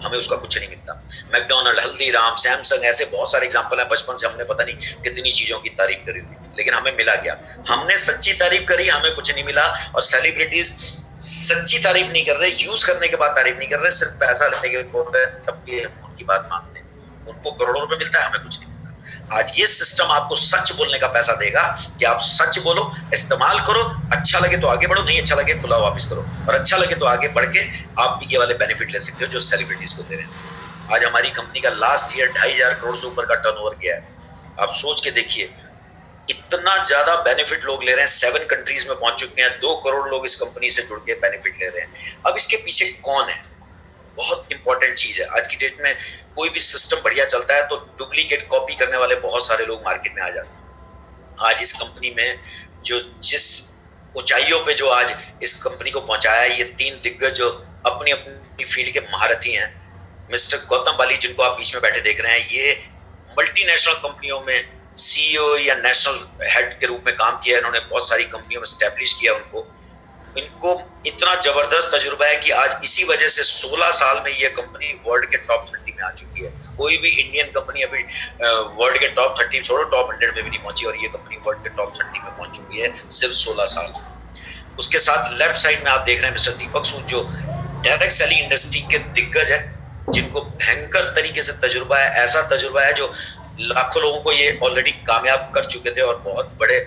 S1: हमें उसका कुछ नहीं मिलता। मैकडॉनल्ड, हल्दीराम, सैमसंग, ऐसे बहुत सारे एग्जाम्पल है। बचपन से हमने पता नहीं कितनी चीजों की तारीफ करी थी, लेकिन हमें मिला क्या? हमने सच्ची तारीफ करी, हमें कुछ नहीं मिला। और सेलिब्रिटीज सच्ची तारीफ नहीं कर रहे, यूज करने के बाद तारीफ नहीं कर रहे, सिर्फ पैसा लेने के तब ये उनकी बात मानते हैं। उनको करोड़ों रुपए मिलता है, हमें कुछ नहीं मिलता। आज ये सिस्टम आपको सच बोलने का पैसा देगा कि आप सच बोलो, इस्तेमाल करो, अच्छा लगे तो आगे बढ़ो, नहीं अच्छा लगे खुला वापस करो, और अच्छा लगे तो आगे बढ़ के आप ये वाले बेनिफिट ले सकते हो जो सेलिब्रिटीज को दे रहे हैं। आज हमारी कंपनी का लास्ट ईयर 2500 करोड़ से ऊपर का टर्नओवर गया है। आप सोच के देखिए, इतना ज्यादा बेनिफिट लोग ले रहे हैं। 7 कंट्रीज में पहुंच चुके हैं, 2 करोड़ लोग इस कंपनी से जुड़ के बेनिफिट ले रहे हैं। अब इसके पीछे कौन है? बहुत इंपॉर्टेंट चीज है। आज की डेट में कोई भी सिस्टम बढ़िया चलता है तो डुप्लीकेट कॉपी करने वाले बहुत सारे लोग मार्केट में आ जाते हैं। आज इस कंपनी में जो जिस ऊंचाइयों पे जो आज इस कंपनी को पहुंचाया है, ये 3 दिग्गज जो अपनी अपनी फील्ड के महारथी हैं। मिस्टर गौतम बाली, जिनको आप बीच में बैठे देख रहे हैं, ये मल्टीनेशनल कंपनियों में सीईओ या नेशनल हेड के रूप में काम किया है। इन्होंने बहुत सारी कंपनियों में एस्टैब्लिश किया इनको इतना जबरदस्त तजुर्बा है कि आज इसी वजह से 16 साल में ये कंपनी वर्ल्ड के टॉप 30 में आ चुकी है। कोई भी इंडियन कंपनी अभी वर्ल्ड के टॉप 30 छोड़ो, टॉप 100 में भी नहीं पहुंची, और ये कंपनी वर्ल्ड के टॉप 30 में पहुंच चुकी है सिर्फ 16 साल में। उसके साथ लेफ्ट साइड में आप देख रहे हैं मिस्टर दीपक सूद, जो डायरेक्ट सेलिंग इंडस्ट्री के दिग्गज है, जिनको भयंकर तरीके से तजुर्बा है। ऐसा तजुर्बा है जो लाखों लोगों को ये ऑलरेडी कामयाब कर चुके थे, और बहुत बड़े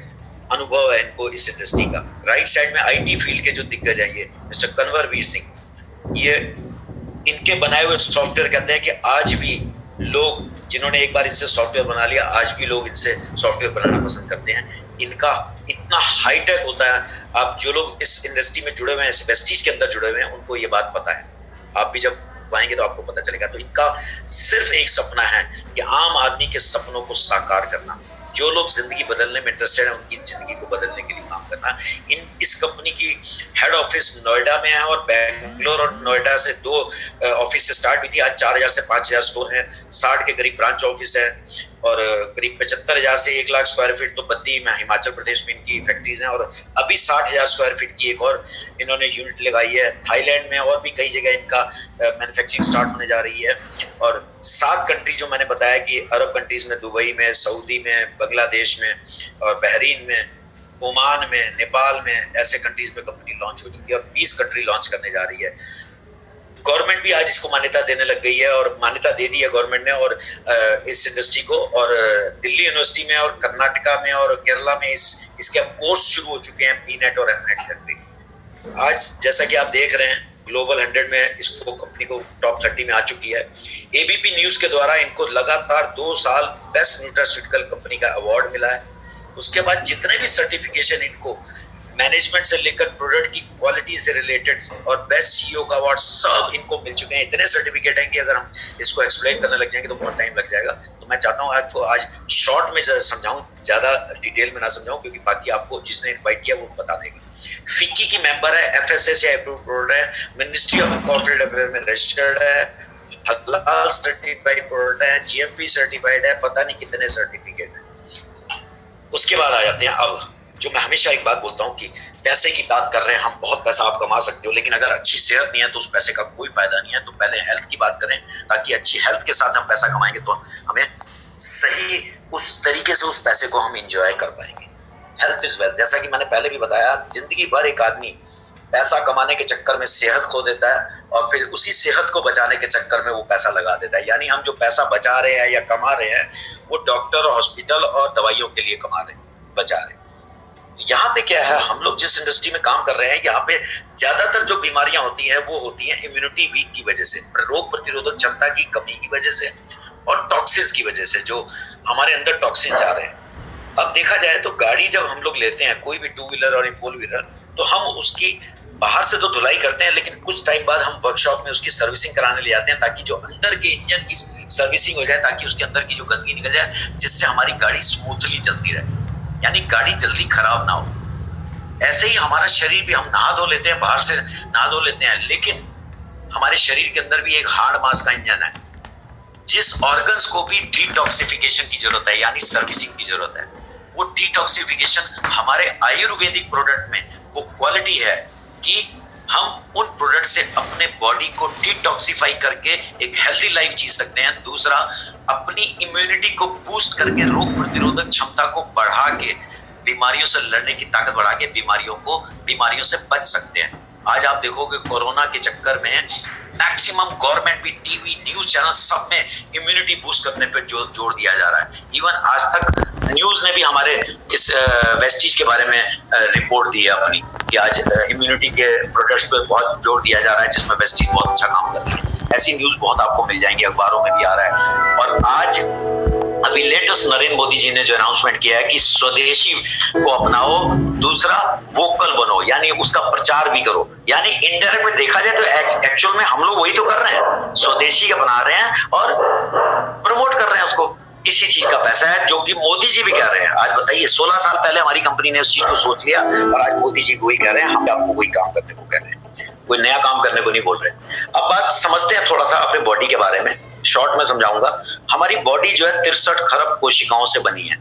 S1: अनुभव है इनको इस इंडस्ट्री का। राइट साइड में आईटी फील्ड के जो दिग्गज है, ये मिस्टर कन्वरवीर सिंह, ये इनके बनाए हुए सॉफ्टवेयर कहते हैं कि आज भी लोग, जिन्होंने एक बार इनसे सॉफ्टवेयर बना लिया, आज भी लोग इनसे सॉफ्टवेयर बनाना पसंद करते हैं। इनका इतना हाईटेक होता है। आप जो लोग इस इंडस्ट्री में जुड़े हुए हैं, इस वेस्टीज के अंदर जुड़े हुए हैं, उनको ये बात पता है। आप भी जब आएंगे तो आपको पता चलेगा। तो इनका सिर्फ एक सपना है कि आम आदमी के सपनों को साकार करना। जो लोग जिंदगी बदलने में इंटरेस्टेड है, उनकी जिंदगी को बदलने के लिए काम करना। करना। इस कंपनी की हेड ऑफिस नोएडा में है और बेंगलोर और नोएडा से 2 ऑफिस से स्टार्ट हुई थी। आज 4000 से 5000 स्टोर हैं, 60 के करीब ब्रांच ऑफिस है और करीब 75,000 से 1 लाख स्क्वायर फीट तो बद्दी में हिमाचल प्रदेश में इनकी फैक्ट्रीज हैं और अभी 60,000 स्क्वायर फीट की एक और इन्होंने यूनिट लगाई है। थाईलैंड में और भी कई जगह इनका मैन्युफैक्चरिंग स्टार्ट होने जा रही है और 7 कंट्री जो मैंने बताया कि अरब कंट्रीज में, दुबई में, सऊदी में, बांग्लादेश में और बहरीन में, ओमान में, नेपाल में, ऐसे कंट्रीज में कंपनी लॉन्च हो चुकी है और 20 कंट्री लॉन्च करने जा रही है। गवर्नमेंट भी आज इसको मान्यता देने लग गई है और मान्यता दे दी है गवर्नमेंट ने और इस इंडस्ट्री को, और दिल्ली यूनिवर्सिटी में और कर्नाटका में और केरला में इसके कोर्स शुरू हो चुके हैं, पीनेट और एमनेट करके। आज जैसा कि आप देख रहे हैं ग्लोबल 100 में इसको कंपनी को टॉप 30 में आ चुकी है। एबीपी न्यूज के द्वारा इनको लगातार 2 साल बेस्ट न्यूट्रास्यूटिकल कंपनी का अवार्ड मिला है। उसके बाद जितने भी सर्टिफिकेशन इनको मैनेजमेंट से लेकर प्रोडक्ट की क्वालिटी से रिलेटेड और बेस्ट सीईओ का अवार्ड सब इनको मिल चुके हैं। इतने सर्टिफिकेट हैं कि अगर हम इसको एक्सप्लेन करने लग जाएंगे तो बहुत टाइम लग जाएगा। तो मैं चाहता हूँ आपको आज शॉर्ट में समझाऊं, ज्यादा डिटेल में ना समझाऊं, क्योंकि बाकी आपको जिसने इन्वाइट किया वो बता देगा। फिक्की की मेंबर है, एफएसएसए अप्रूव प्रोडक्ट है, मिनिस्ट्री ऑफ कॉर्पोरेट अफेयर में रजिस्टर्ड है, हलाल सर्टिफाइड प्रोडक्ट है, जीएमपी सर्टिफाइड है, पता नहीं कितने सर्टिफिकेट है। उसके बाद आ जाते हैं अब जो मैं हमेशा एक बात बोलता हूँ कि पैसे की बात कर रहे हैं हम, बहुत पैसा आप कमा सकते हो, लेकिन अगर अच्छी सेहत नहीं है तो उस पैसे का कोई फायदा नहीं है। तो पहले हेल्थ की बात करें, ताकि अच्छी हेल्थ के साथ हम पैसा कमाएंगे तो हमें सही उस तरीके से उस पैसे को हम इंजॉय कर पाएंगे। हेल्थ इज वेल्थ, जैसा कि मैंने पहले भी बताया, जिंदगी भर एक आदमी पैसा कमाने के चक्कर में सेहत खो देता है और फिर उसी सेहत को बचाने के चक्कर में वो पैसा लगा देता है। यानी हम जो पैसा बचा रहे हैं या कमा रहे हैं वो डॉक्टर, हॉस्पिटल और दवाइयों के लिए कमा रहे हैं, बचा रहे हैं। यहाँ पे क्या है, हम लोग जिस इंडस्ट्री में काम कर रहे हैं यहाँ पे ज्यादातर जो बीमारियां होती हैं वो होती हैं इम्यूनिटी वीक की वजह से, रोग प्रतिरोधक क्षमता की कमी की वजह से और टॉक्सिन्स की वजह से, जो हमारे अंदर टॉक्सिन जा रहे हैं। अब देखा जाए तो गाड़ी जब हम लोग लेते हैं, कोई भी 2 व्हीलर और 4 व्हीलर, तो हम उसकी बाहर से तो धुलाई करते हैं, लेकिन कुछ टाइम बाद हम वर्कशॉप में उसकी सर्विसिंग कराने ले जाते हैं ताकि जो अंदर के इंजन की सर्विसिंग हो जाए, ताकि उसके अंदर की जो गंदगी निकल जाए, जिससे हमारी गाड़ी स्मूथली चलती रहे, यानी गाड़ी जल्दी खराब ना हो। ऐसे ही हमारा शरीर भी, हम नहा धो लेते हैं, बाहर से नहा धो लेते हैं, लेकिन हमारे शरीर के अंदर भी एक हार्ड मास का इंजन है। जिस ऑर्गन्स को भी डिटॉक्सिफिकेशन की जरूरत है, यानी सर्विसिंग की जरूरत है, वो डिटॉक्सिफिकेशन हमारे आयुर्वेदिक प्रोडक्ट में वो क्वालिटी है कि हम उन प्रोडक्ट से अपने बॉडी को डिटॉक्सिफाई करके एक हेल्दी लाइफ जी सकते हैं। दूसरा, अपनी इम्यूनिटी को बूस्ट करके, रोग प्रतिरोधक क्षमता को बढ़ा के, बीमारियों से लड़ने की ताकत बढ़ा के बीमारियों से बच सकते हैं। आज आप देखोगे कोरोना के चक्कर में मैक्सिमम गवर्नमेंट भी, टीवी, न्यूज चैनल, सब में इम्यूनिटी बूस्ट करने पे जोर दिया जा रहा है। इवन आज तक न्यूज ने भी हमारे इस वेस्टीज के बारे में रिपोर्ट दी है अपनी, कि आज इम्यूनिटी के प्रोडक्ट्स पे बहुत जोर दिया जा रहा है, जिसमें वेस्टीज बहुत अच्छा काम कर रही है। ऐसी न्यूज बहुत आपको मिल जाएंगी, अखबारों में भी आ रहा है। और आज अभी लेटेस्ट नरेंद्र मोदी जी ने जो अनाउंसमेंट किया है कि स्वदेशी को अपनाओ, दूसरा वोकल बनो, यानी उसका प्रचार भी करो। यानी इनडायरेक्ट में देखा जाए तो एक्चुअल में हम लोग वही तो कर रहे हैं, स्वदेशी अपना रहे हैं और प्रमोट कर रहे हैं उसको। इसी चीज का पैसा है जो कि मोदी जी भी कह रहे हैं। आज बताइए, 16 साल पहले हमारी कंपनी ने उस चीज को सोच लिया और आज मोदी जी वही कह रहे हैं, हम आपको वही काम करने को कह रहे हैं, कोई नया काम करने को नहीं बोल रहे। अब बात समझते हैं थोड़ा सा अपने बॉडी के बारे में, शॉर्ट में समझाऊंगा। हमारी बॉडी जो है 63 खरब कोशिकाओं से बनी है।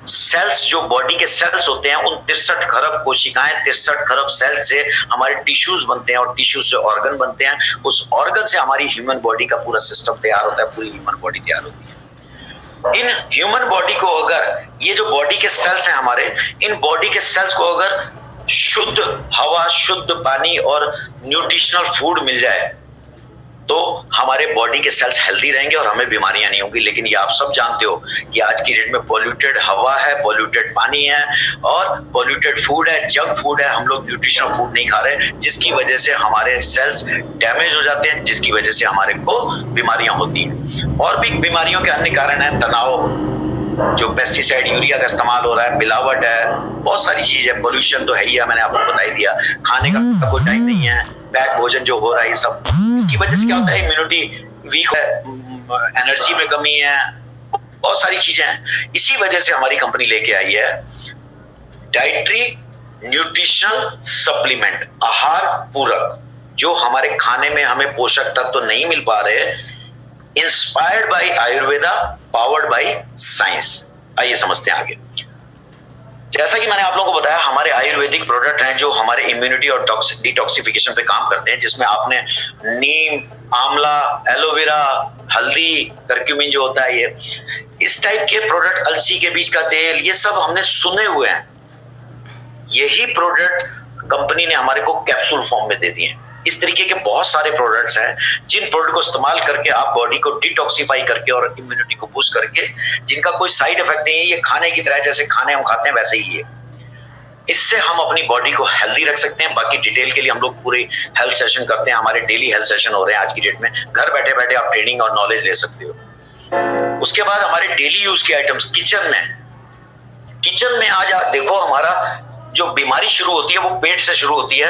S1: सेल्स, जो बॉडी के सेल्स होते हैं, उन 63 खरब कोशिकाएं, 63 खरब सेल से हमारे टिश्यूज बनते हैं और टिश्यूज से ऑर्गन बनते हैं। उस ऑर्गन से हमारी ह्यूमन बॉडी का पूरा सिस्टम तैयार होता है, पूरी ह्यूमन बॉडी तैयार होती है। इन ह्यूमन बॉडी को अगर, ये जो बॉडी के सेल्स हैं हमारे, इन बॉडी के सेल्स को अगर शुद्ध हवा, शुद्ध पानी और न्यूट्रिशनल फूड मिल जाए तो हमारे बॉडी के सेल्स हेल्दी रहेंगे और हमें बीमारियां नहीं होंगी। लेकिन ये आप सब जानते हो कि आज की डेट में पॉल्यूटेड हवा है, पॉल्यूटेड पानी है और पॉल्यूटेड फूड है, जंक फूड है। हम लोग न्यूट्रिशनल फूड नहीं खा रहे, जिसकी वजह से हमारे सेल्स डैमेज हो जाते हैं, जिसकी वजह से हमारे को बीमारियां होती हैं। और भी बीमारियों के अन्य कारण है तनाव, जो पेस्टिसाइड, यूरिया का इस्तेमाल हो रहा है, मिलावट है, बहुत सारी चीज है, पोल्यूशन तो है ही है, मैंने आपको बता ही दिया, खाने का कोई टाइम नहीं है, पैक भोजन जो हो रहा है, ये सब इसकी वजह से क्या होता है, इम्यूनिटी वीक है, एनर्जी में कमी है, बहुत सारी चीजें हैं। इसी वजह से हमारी कंपनी लेके आई है डाइटरी न्यूट्रिशनल सप्लीमेंट, आहार पूरक, जो हमारे खाने में हमें पोषक तत्व तो नहीं मिल पा रहे, inspired by Ayurveda, powered by science. आइए समझते हैं आगे। जैसा कि मैंने आप लोगों को बताया, हमारे आयुर्वेदिक प्रोडक्ट हैं जो हमारे इम्यूनिटी और डिटॉक्सिफिकेशन पे काम करते हैं, जिसमें आपने नीम, आंवला, एलोवेरा, हल्दी, करक्यूमिन जो होता है, ये इस टाइप के प्रोडक्ट, अलसी के बीज का तेल, ये सब हमने सुने हुए हैं। यही प्रोडक्ट कंपनी ने हमारे को कैप्सूल फॉर्म में दे दिए हैं। इस तरीके के बहुत सारे प्रोडक्ट्स हैं जिन प्रोडक्ट को इस्तेमाल करके आप बॉडी को डिटॉक्सिफाई करके और इम्यूनिटी को बूस्ट करके, जिनका कोई साइड इफेक्ट नहीं है, ये खाने की तरह, जैसे खाने हम खाते हैं वैसे ही है। इससे हम अपनी बॉडी को हेल्दी रख सकते हैं। बाकी डिटेल के लिए हम लोग पूरे हेल्थ सेशन करते हैं, हमारे डेली हेल्थ सेशन हो रहे हैं आज की डेट में। घर बैठे बैठे आप ट्रेनिंग और नॉलेज ले सकते हो। उसके बाद हमारे डेली यूज के आइटम्स किचन में आज आप देखो, हमारा जो बीमारी शुरू होती है वो पेट से शुरू होती है,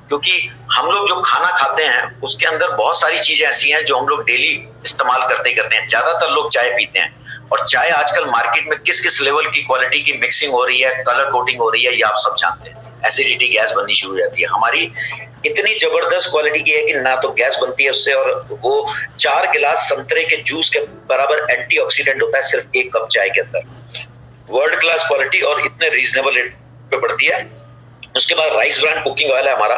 S1: क्योंकि हम लोग जो खाना खाते हैं उसके अंदर बहुत सारी चीजें ऐसी हैं जो हम लोग डेली इस्तेमाल करते हैं। ज्यादातर लोग चाय पीते हैं, और चाय आजकल मार्केट में किस किस लेवल की क्वालिटी की मिक्सिंग हो रही है, कलर कोटिंग हो रही है, ये आप सब जानते हैं। एसिडिटी, गैस बननी शुरू हो जाती है। हमारी इतनी जबरदस्त क्वालिटी की है कि ना तो गैस बनती है उससे, और वो 4 गिलास संतरे के जूस के बराबर एंटीऑक्सीडेंट होता है सिर्फ 1 कप चाय के अंदर। वर्ल्ड क्लास क्वालिटी और इतने रीजनेबल रेट पे पड़ती है। उसके बाद राइस ब्रांड कुकिंग ऑयल है हमारा।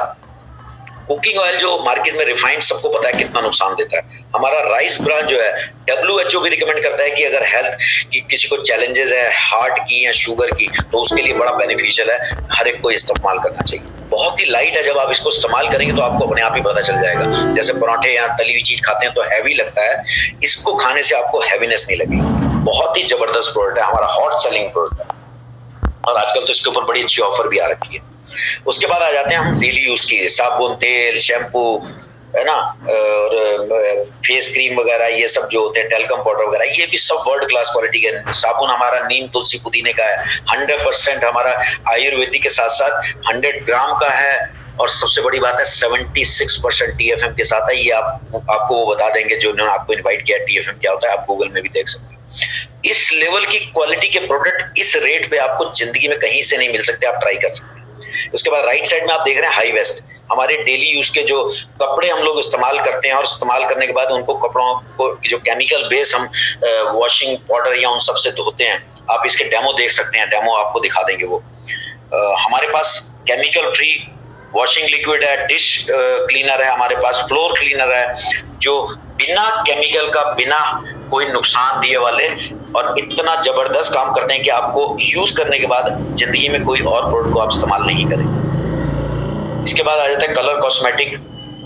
S1: कुकिंग ऑयल जो मार्केट में रिफाइंड, सबको पता है कितना नुकसान देता है। हमारा राइस ब्रांड जो है, WHO भी रिकमेंड करता है कि अगर हेल्थ की किसी को चैलेंजेस है, हार्ट की या शुगर की, तो उसके लिए बड़ा बेनिफिशियल है, हर एक को इस्तेमाल करना चाहिए। बहुत ही लाइट है, जब आप इसको इस्तेमाल करेंगे तो आपको अपने आप ही पता चल जाएगा। जैसे पराठे या तली हुई चीज खाते हैं तो हैवी लगता है, इसको खाने से आपको हैवीनेस नहीं लगेगी। बहुत ही जबरदस्त प्रोडक्ट है, हमारा हॉट सेलिंग प्रोडक्ट है, और आजकल तो इसके ऊपर बड़ी अच्छी ऑफर भी आ रखी है। उसके बाद आ जाते हैं हम डेली यूज की, साबुन, तेल, शैम्पू, है ना, और फेस क्रीम वगैरह, ये सब जो होते हैं, टेल्कम पाउडर वगैरह, ये भी सब वर्ल्ड क्लास क्वालिटी के। साबुन हमारा नीम, तुलसी, पुदीने का है, 100% हमारा आयुर्वेदिक के साथ साथ 100 ग्राम का है, और सबसे बड़ी बात है 76% TFM के साथ है। ये आपको वो बता देंगे जो उन्होंने आपको इन्वाइट किया, TFM क्या होता है, आप गूगल में भी देख सकते हैं। इस लेवल की क्वालिटी के प्रोडक्ट इस रेट पे आपको जिंदगी में कहीं से नहीं मिल सकते, आप ट्राई कर सकते हैं। उसके बाद राइट साइड में आप देख रहे हैं हाई वेस्ट, हमारे डेली यूज के जो कपड़े हम लोग इस्तेमाल करते हैं, और इस्तेमाल करने के बाद उनको कपड़ों को जो केमिकल बेस हम वॉशिंग पाउडर या उन सबसे धोते हैं, आप इसके डेमो देख सकते हैं, डेमो आपको दिखा देंगे वो। हमारे पास केमिकल फ्री वॉशिंग लिक्विड है, डिश क्लीनर है, हमारे पास फ्लोर क्लीनर है, जो बिना केमिकल का, बिना कोई नुकसान दिए वाले, और इतना जबरदस्त काम करते हैं कि आपको यूज करने के बाद जिंदगी में कोई और प्रोडक्ट को आप इस्तेमाल नहीं करें। इसके बाद आ जाता है colour cosmetic,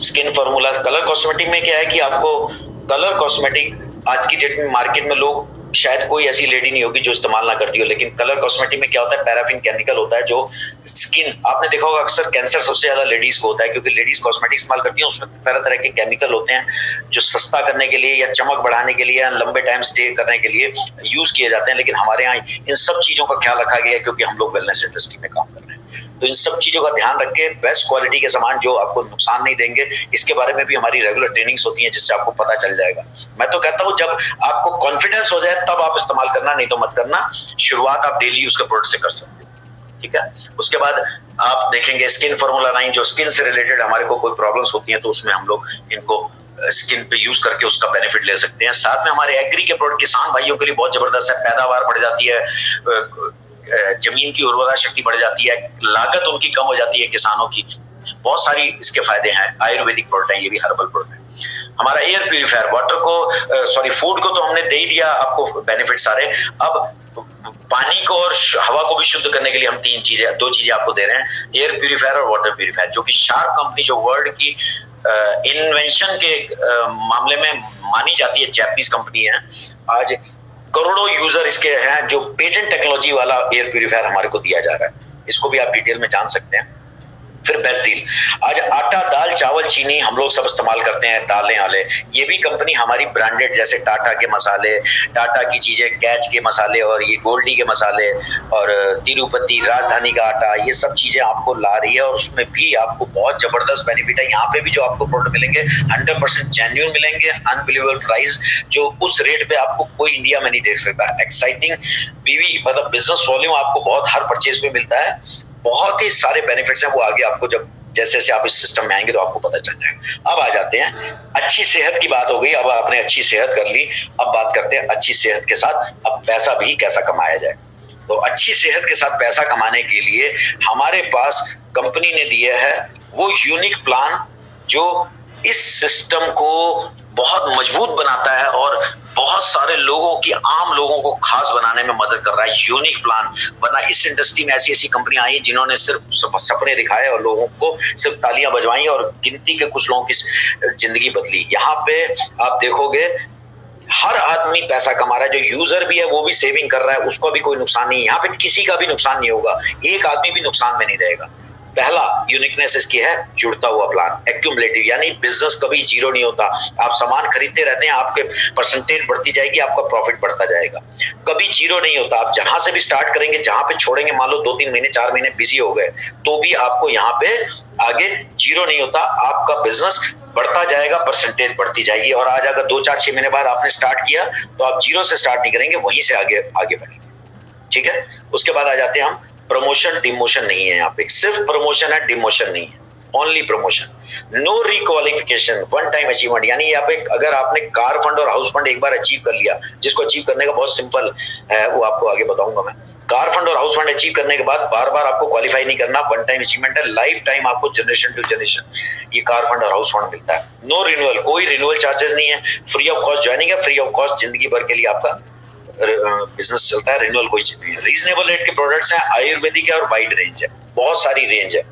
S1: skin formula. Colour cosmetic में क्या है कि आपको कलर कॉस्मेटिक आज की डेट में मार्केट में लोग, शायद कोई ऐसी लेडी नहीं होगी जो इस्तेमाल ना करती हो, लेकिन कलर कॉस्मेटिक में क्या होता है, पैराफिन केमिकल होता है, जो स्किन, आपने देखा होगा अक्सर कैंसर सबसे ज्यादा लेडीज को होता है, क्योंकि लेडीज कॉस्मेटिक इस्तेमाल करती हैं, उसमें तरह तरह के केमिकल होते हैं जो सस्ता करने के लिए या चमक बढ़ाने के लिए या लंबे टाइम स्टे करने के लिए यूज किए जाते हैं। लेकिन हमारे यहाँ इन सब चीजों का ख्याल रखा गया है, क्योंकि हम लोग वेलनेस इंडस्ट्री में काम कर रहे हैं। तो इन सब चीजों का ध्यान रख के बेस्ट क्वालिटी के सामान जो आपको नुकसान नहीं देंगे, इसके बारे में भी हमारी रेगुलर ट्रेनिंग्स होती हैं, जिससे आपको पता चल जाएगा। मैं तो कहता हूं जब आपको कॉन्फिडेंस हो जाए तब आप इस्तेमाल करना, नहीं तो मत करना। शुरुआत आप डेली यूज के प्रोडक्ट से कर सकते हो, ठीक है। उसके बाद आप देखेंगे स्किन फॉर्मूला 9, जो स्किन से रिलेटेड हमारे को कोई प्रॉब्लम्स होती हैं तो उसमें हम लोग इनको स्किन पे यूज करके उसका बेनिफिट ले सकते हैं। साथ में हमारे एग्री के प्रोडक्ट किसान भाइयों के लिए बहुत जबरदस्त है, पैदावार बढ़ जाती है, जमीन की उर्वरा शक्ति बढ़ जाती है, लागत उनकी कम हो जाती है किसानों की, बहुत सारी इसके फायदे हैं। आयुर्वेदिक प्रोडक्ट है, ये भी हर्बल प्रोडक्ट है। हमारा एयर प्यूरिफायर, वाटर को फूड को तो हमने दे ही दिया आपको बेनिफिट सारे। अब पानी को और हवा को भी शुद्ध करने के लिए हम 2 चीजें आपको दे रहे हैं, एयर प्यूरिफायर और वाटर प्यूरिफायर, जो कि शार्प कंपनी, जो वर्ल्ड की इन्वेंशन के मामले में मानी जाती है, जैपनीज कंपनी है। आज करोड़ों यूजर इसके हैं, जो पेटेंट टेक्नोलॉजी वाला एयर प्यूरिफायर हमारे को दिया जा रहा है। इसको भी आप डिटेल में जान सकते हैं। फिर बेस्ट डील, आज आटा, दाल, चावल, चीनी हम लोग सब इस्तेमाल करते हैं, दालें आले, ये भी कंपनी हमारी ब्रांडेड, जैसे टाटा के मसाले, टाटा की चीजें, कैच के मसाले, और ये गोल्डी के मसाले, और तिरुपति, राजधानी का आटा, ये सब चीजें आपको ला रही है, और उसमें भी आपको बहुत जबरदस्त बेनिफिट है। यहाँ पे भी जो आपको प्रोडक्ट मिलेंगे 100% जेन्युइन मिलेंगे, अनबिलीवेबल प्राइस, जो उस रेट पे आपको कोई इंडिया में नहीं देख सकता। एक्साइटिंग बीवी, मतलब बिजनेस वॉल्यूम आपको बहुत हर परचेज पे मिलता है। बहुत ही सारे बेनिफिट्स हैं, वो आगे आपको जब जैसे जैसे आप इस सिस्टम में आएंगे तो आपको पता चल जाएगा। अब आ जाते हैं, अच्छी सेहत की बात हो गई, अब आपने अच्छी सेहत कर ली, अब बात करते हैं अच्छी सेहत के साथ अब पैसा भी कैसा कमाया जाए। तो अच्छी सेहत के साथ पैसा कमाने के लिए हमारे पास कंपनी ने दिया है वो यूनिक प्लान जो इस सिस्टम को बहुत मजबूत बनाता है और बहुत सारे लोगों की, आम लोगों को खास बनाने में मदद कर रहा है। यूनिक प्लान, वरना इस इंडस्ट्री में ऐसी ऐसी कंपनियां आई जिन्होंने सिर्फ सपने दिखाए और लोगों को सिर्फ तालियां बजवाई और गिनती के कुछ लोगों की जिंदगी बदली। यहाँ पे आप देखोगे हर आदमी पैसा कमा रहा है, जो यूजर भी है वो भी सेविंग कर रहा है, उसको भी कोई नुकसान नहीं है। यहाँ पे किसी का भी नुकसान नहीं होगा, एक आदमी भी नुकसान में नहीं रहेगा। पहला यूनिकनेस इसकी है जुड़ता हुआ प्लान, एक्यूमुलेटिव, यानी बिजनेस कभी जीरो नहीं होता। आप सामान खरीदते रहते हैं, आपके परसेंटेज बढ़ती जाएगी, आपका प्रॉफिट बढ़ता जाएगा, कभी जीरो नहीं होता। आप जहां से भी स्टार्ट करेंगे, जहां पे छोड़ेंगे, मान लो 2-3 महीने 4 महीने बिजी हो गए तो भी आपको यहाँ पे आगे जीरो नहीं होता, आपका बिजनेस बढ़ता जाएगा, परसेंटेज बढ़ती जाएगी। और आज अगर 2-4-6 महीने बाद आपने स्टार्ट किया तो आप जीरो से स्टार्ट नहीं करेंगे, वहीं से आगे आगे बढ़ेंगे। ठीक है, उसके बाद आ जाते हैं हम, प्रमोशन डिमोशन नहीं है, यहाँ पे सिर्फ प्रमोशन है, डिमोशन नहीं है, only promotion. No requalification, one time achievement, यानी यहाँ पे अगर आपने कार फंड और हाउस फंड एक बार अचीव कर लिया, जिसको अचीव करने का बहुत सिंपल है वो आपको आगे बताऊंगा मैं। कार फंड और हाउस फंड अचीव करने के बाद बार बार आपको क्वालिफाई नहीं करना, वन टाइम अचीवमेंट है, लाइफ टाइम आपको जनरेशन टू जनरेशन ये कार फंड और हाउस फंड मिलता है। नो रिन्यूअल, कोई रिन्यूअल चार्जेस नहीं है, फ्री ऑफ कॉस्ट ज्वाइनिंग है, फ्री ऑफ कॉस्ट जिंदगी भर के लिए आपका बिजनेस चलता है, रिन्यूअल कोई चीज नहीं है। रीजनेबल रेट के प्रोडक्ट्स हैं, आयुर्वेदिक है और वाइड रेंज है, बहुत सारी रेंज है।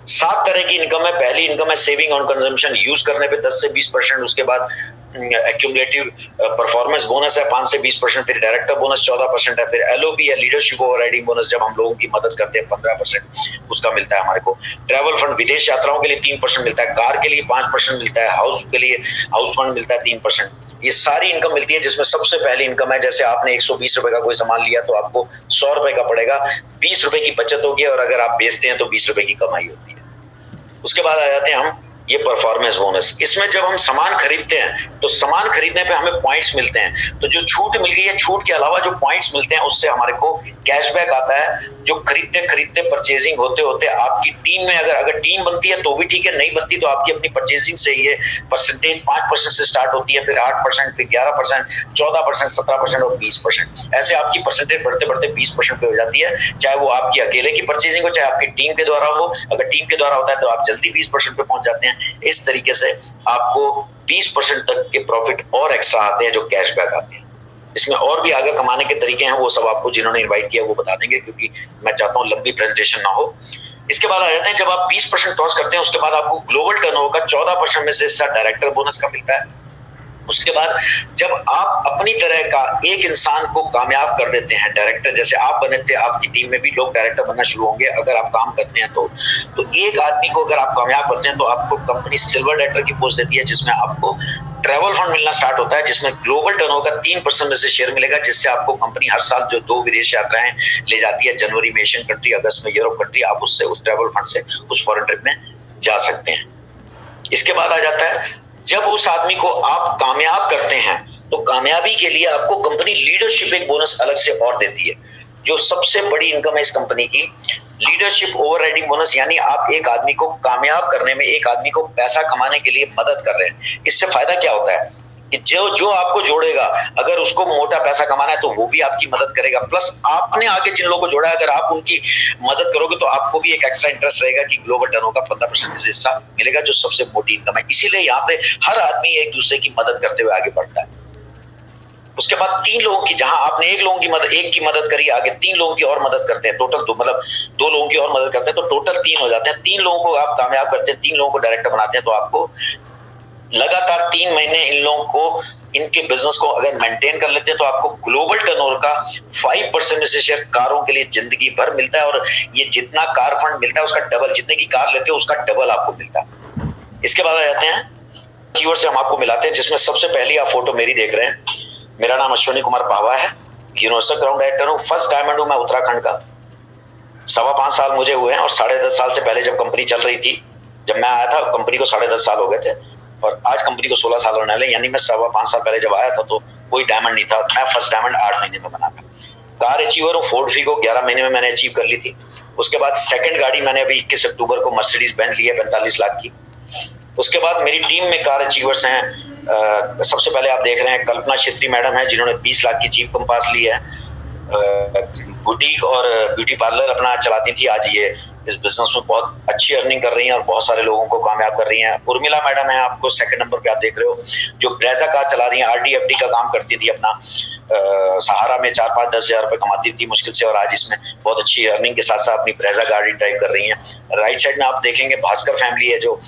S1: 7 तरह की इनकम है। पहली इनकम है सेविंग ऑन कंजम्पशन, यूज करने पे 10 से 20%, उसके बाद एक्यूमुलेटिव परफॉर्मेंस बोनस है 5 से 20%, फिर डायरेक्टर बोनस 14% है, फिर एलओपी है लीडरशिप ओवरराइडिंग बोनस, जब हम लोगों की मदद करते हैं 15% उसका मिलता है हमारे को। ट्रैवल फंड, विदेश यात्राओं के लिए 3% मिलता है, कार के लिए 5% मिलता है, हाउस के लिए हाउस फंड मिलता है 3%। ये सारी इनकम मिलती है, जिसमें सबसे पहली इनकम है, जैसे आपने 120 रुपए का कोई सामान लिया तो आपको 100 रुपए का पड़ेगा, 20 रुपए की बचत होगी, और अगर आप बेचते हैं तो 20 रुपए की कमाई होती है। उसके बाद आ जाते हैं हम ये परफॉर्मेंस बोनस। इसमें जब हम सामान खरीदते हैं तो सामान खरीदने पे हमें पॉइंट्स मिलते हैं, तो जो छूट मिल गई है, छूट के अलावा जो पॉइंट्स मिलते हैं उससे हमारे को कैशबैक आता है, जो खरीदते खरीदते परचेजिंग होते होते आपकी टीम में अगर टीम बनती है तो भी ठीक है, नहीं बनती तो आपकी अपनी परचेजिंग से ये परसेंटेज 5% से स्टार्ट होती है, फिर 8%, फिर 11%, 14%, 17% और 20%, ऐसे आपकी परसेंटेज बढ़ते बढ़ते 20% पे हो जाती है, चाहे वो आपकी अकेले की परचेजिंग हो, चाहे आपकी टीम के द्वारा हो। अगर टीम के द्वारा होता है तो आप जल्दी 20% पे पहुंच जाते हैं। इस तरीके से आपको 20% तक के प्रॉफिट और एक्स्ट्रा आते हैं, जो कैशबैक आते हैं। इसमें और भी आगे कमाने के तरीके हैं, वो सब आपको जिन्होंने इनवाइट किया वो बता देंगे, क्योंकि मैं चाहता हूं लंबी प्रेजेंटेशन ना हो। इसके बाद आ जाते हैं, जब आप 20% क्रॉस करते हैं उसके बाद आपको ग्लोबल टर्नओवर का 14% में से हिस्सा डायरेक्टर बोनस का मिलता है। उसके बाद जब आप अपनी तरह का एक इंसान को कामयाब कर देते हैं, डायरेक्टर जैसे आप बने थे, आपकी टीम में भी लोग डायरेक्टर बनना शुरू होंगे अगर आप काम करते हैं तो एक आदमी को अगर आप कामयाब करते हैं तो आपको कंपनी सिल्वर डायरेक्टर की पोस्ट देती है, जिसमें आपको ट्रैवल फंड मिलना स्टार्ट होता है, जिसमें ग्लोबल टर्नओवर का 3% में से शेयर मिलेगा, जिससे आपको कंपनी हर साल जो 2 विदेश यात्राएं ले जाती है, जनवरी में एशियन कंट्री, अगस्त में यूरोप कंट्री, आप उससे उस ट्रैवल फंड से उस फॉरेन ट्रिप में जा सकते हैं। इसके बाद आ जाता है, जब उस आदमी को आप कामयाब करते हैं तो कामयाबी के लिए आपको कंपनी लीडरशिप एक बोनस अलग से और देती है, जो सबसे बड़ी इनकम है इस कंपनी की, लीडरशिप ओवरराइडिंग बोनस। यानी आप एक आदमी को कामयाब करने में, एक आदमी को पैसा कमाने के लिए मदद कर रहे हैं। इससे फायदा क्या होता है कि जो आपको जोड़ेगा, अगर उसको मोटा पैसा कमाना है तो वो भी आपकी मदद करेगा, प्लस आपने आगे जिन लोगों को जोड़ा है अगर आप उनकी मदद करोगे तो आपको भी एक एक्स्ट्रा इंटरेस्ट रहेगा कि ग्लोबल टर्नओवर का 15% से हिस्सा मिलेगा, जो सबसे मोटी इनकम है। इसीलिए यहाँ पे हर आदमी एक दूसरे की मदद करते हुए आगे बढ़ता है। उसके बाद 3 लोगों की, जहां आपने एक की मदद करी, आगे 3 लोगों की और मदद करते हैं, टोटल 2 लोगों की और मदद करते हैं तो टोटल 3 हो जाते हैं। 3 लोगों को आप कामयाब करते हैं, 3 लोगों को डायरेक्टर बनाते हैं, तो आपको लगातार 3 महीने इन लोगों को, इनके बिजनेस को अगर मेंटेन कर लेते हैं तो आपको ग्लोबल टर्नओवर का 5% में से शेयर कारों के लिए जिंदगी भर मिलता है, और ये जितना कार फंड मिलता है उसका डबल, जितने की कार लेते हो उसका डबल आपको मिलता है। इसके बाद आ जाते हैं अचीवर से हम आपको मिलाते हैं, जिसमें सबसे पहली आप फोटो मेरी देख रहे हैं। मेरा नाम अश्विनी कुमार पाहवा है, यूनिवर्सल ग्राउंड डायरेक्टर हूँ, फर्स्ट डायमंड हूँ मैं उत्तराखंड का। 5.25 साल मुझे हुए हैं, और 10.5 साल से पहले जब कंपनी चल रही थी, जब मैं आया था कंपनी को 10.5 साल हो गए थे, और आज कंपनी को 16 साल होने वाले, यानी मैं 5.25 साल पहले जब आया था तो कोई डायमंड नहीं था, मैं फर्स्ट डायमंड 8 महीने में बना था। कार अचीवर हूँ, फोर्ड फीगो 11 महीने में मैंने अचीव कर ली थी। उसके बाद सेकंड गाड़ी मैंने अभी 21 अक्टूबर को मर्सिडीज बेंज ली है 45 लाख की। उसके बाद मेरी टीम में कार अचीवर्स हैं। सबसे पहले आप देख रहे हैं कल्पना छेत्री मैडम है, जिन्होंने 20 लाख की जीप कंपास ली है। बुटीक और ब्यूटी पार्लर अपना चलाती थी, आज ये इस बिजनेस में बहुत अच्छी अर्निंग कर रही हैं और बहुत सारे लोगों को कामयाब कर रही हैं। उर्मिला मैडम है, आपको सेकंड नंबर पे आप देख रहे हो, जो ब्रेजा कार चला रही हैं, आरडीएफडी का काम करती थी अपना। सहारा में 4-5-10 हजार रुपए कमाती थी मुश्किल से, और आज इसमें बहुत अच्छी अर्निंग के साथ साथ अपनी ब्रेजा गाड़ी ड्राइव कर रही हैं। राइट साइड में आप देखेंगे भास्कर फैमिली है, जो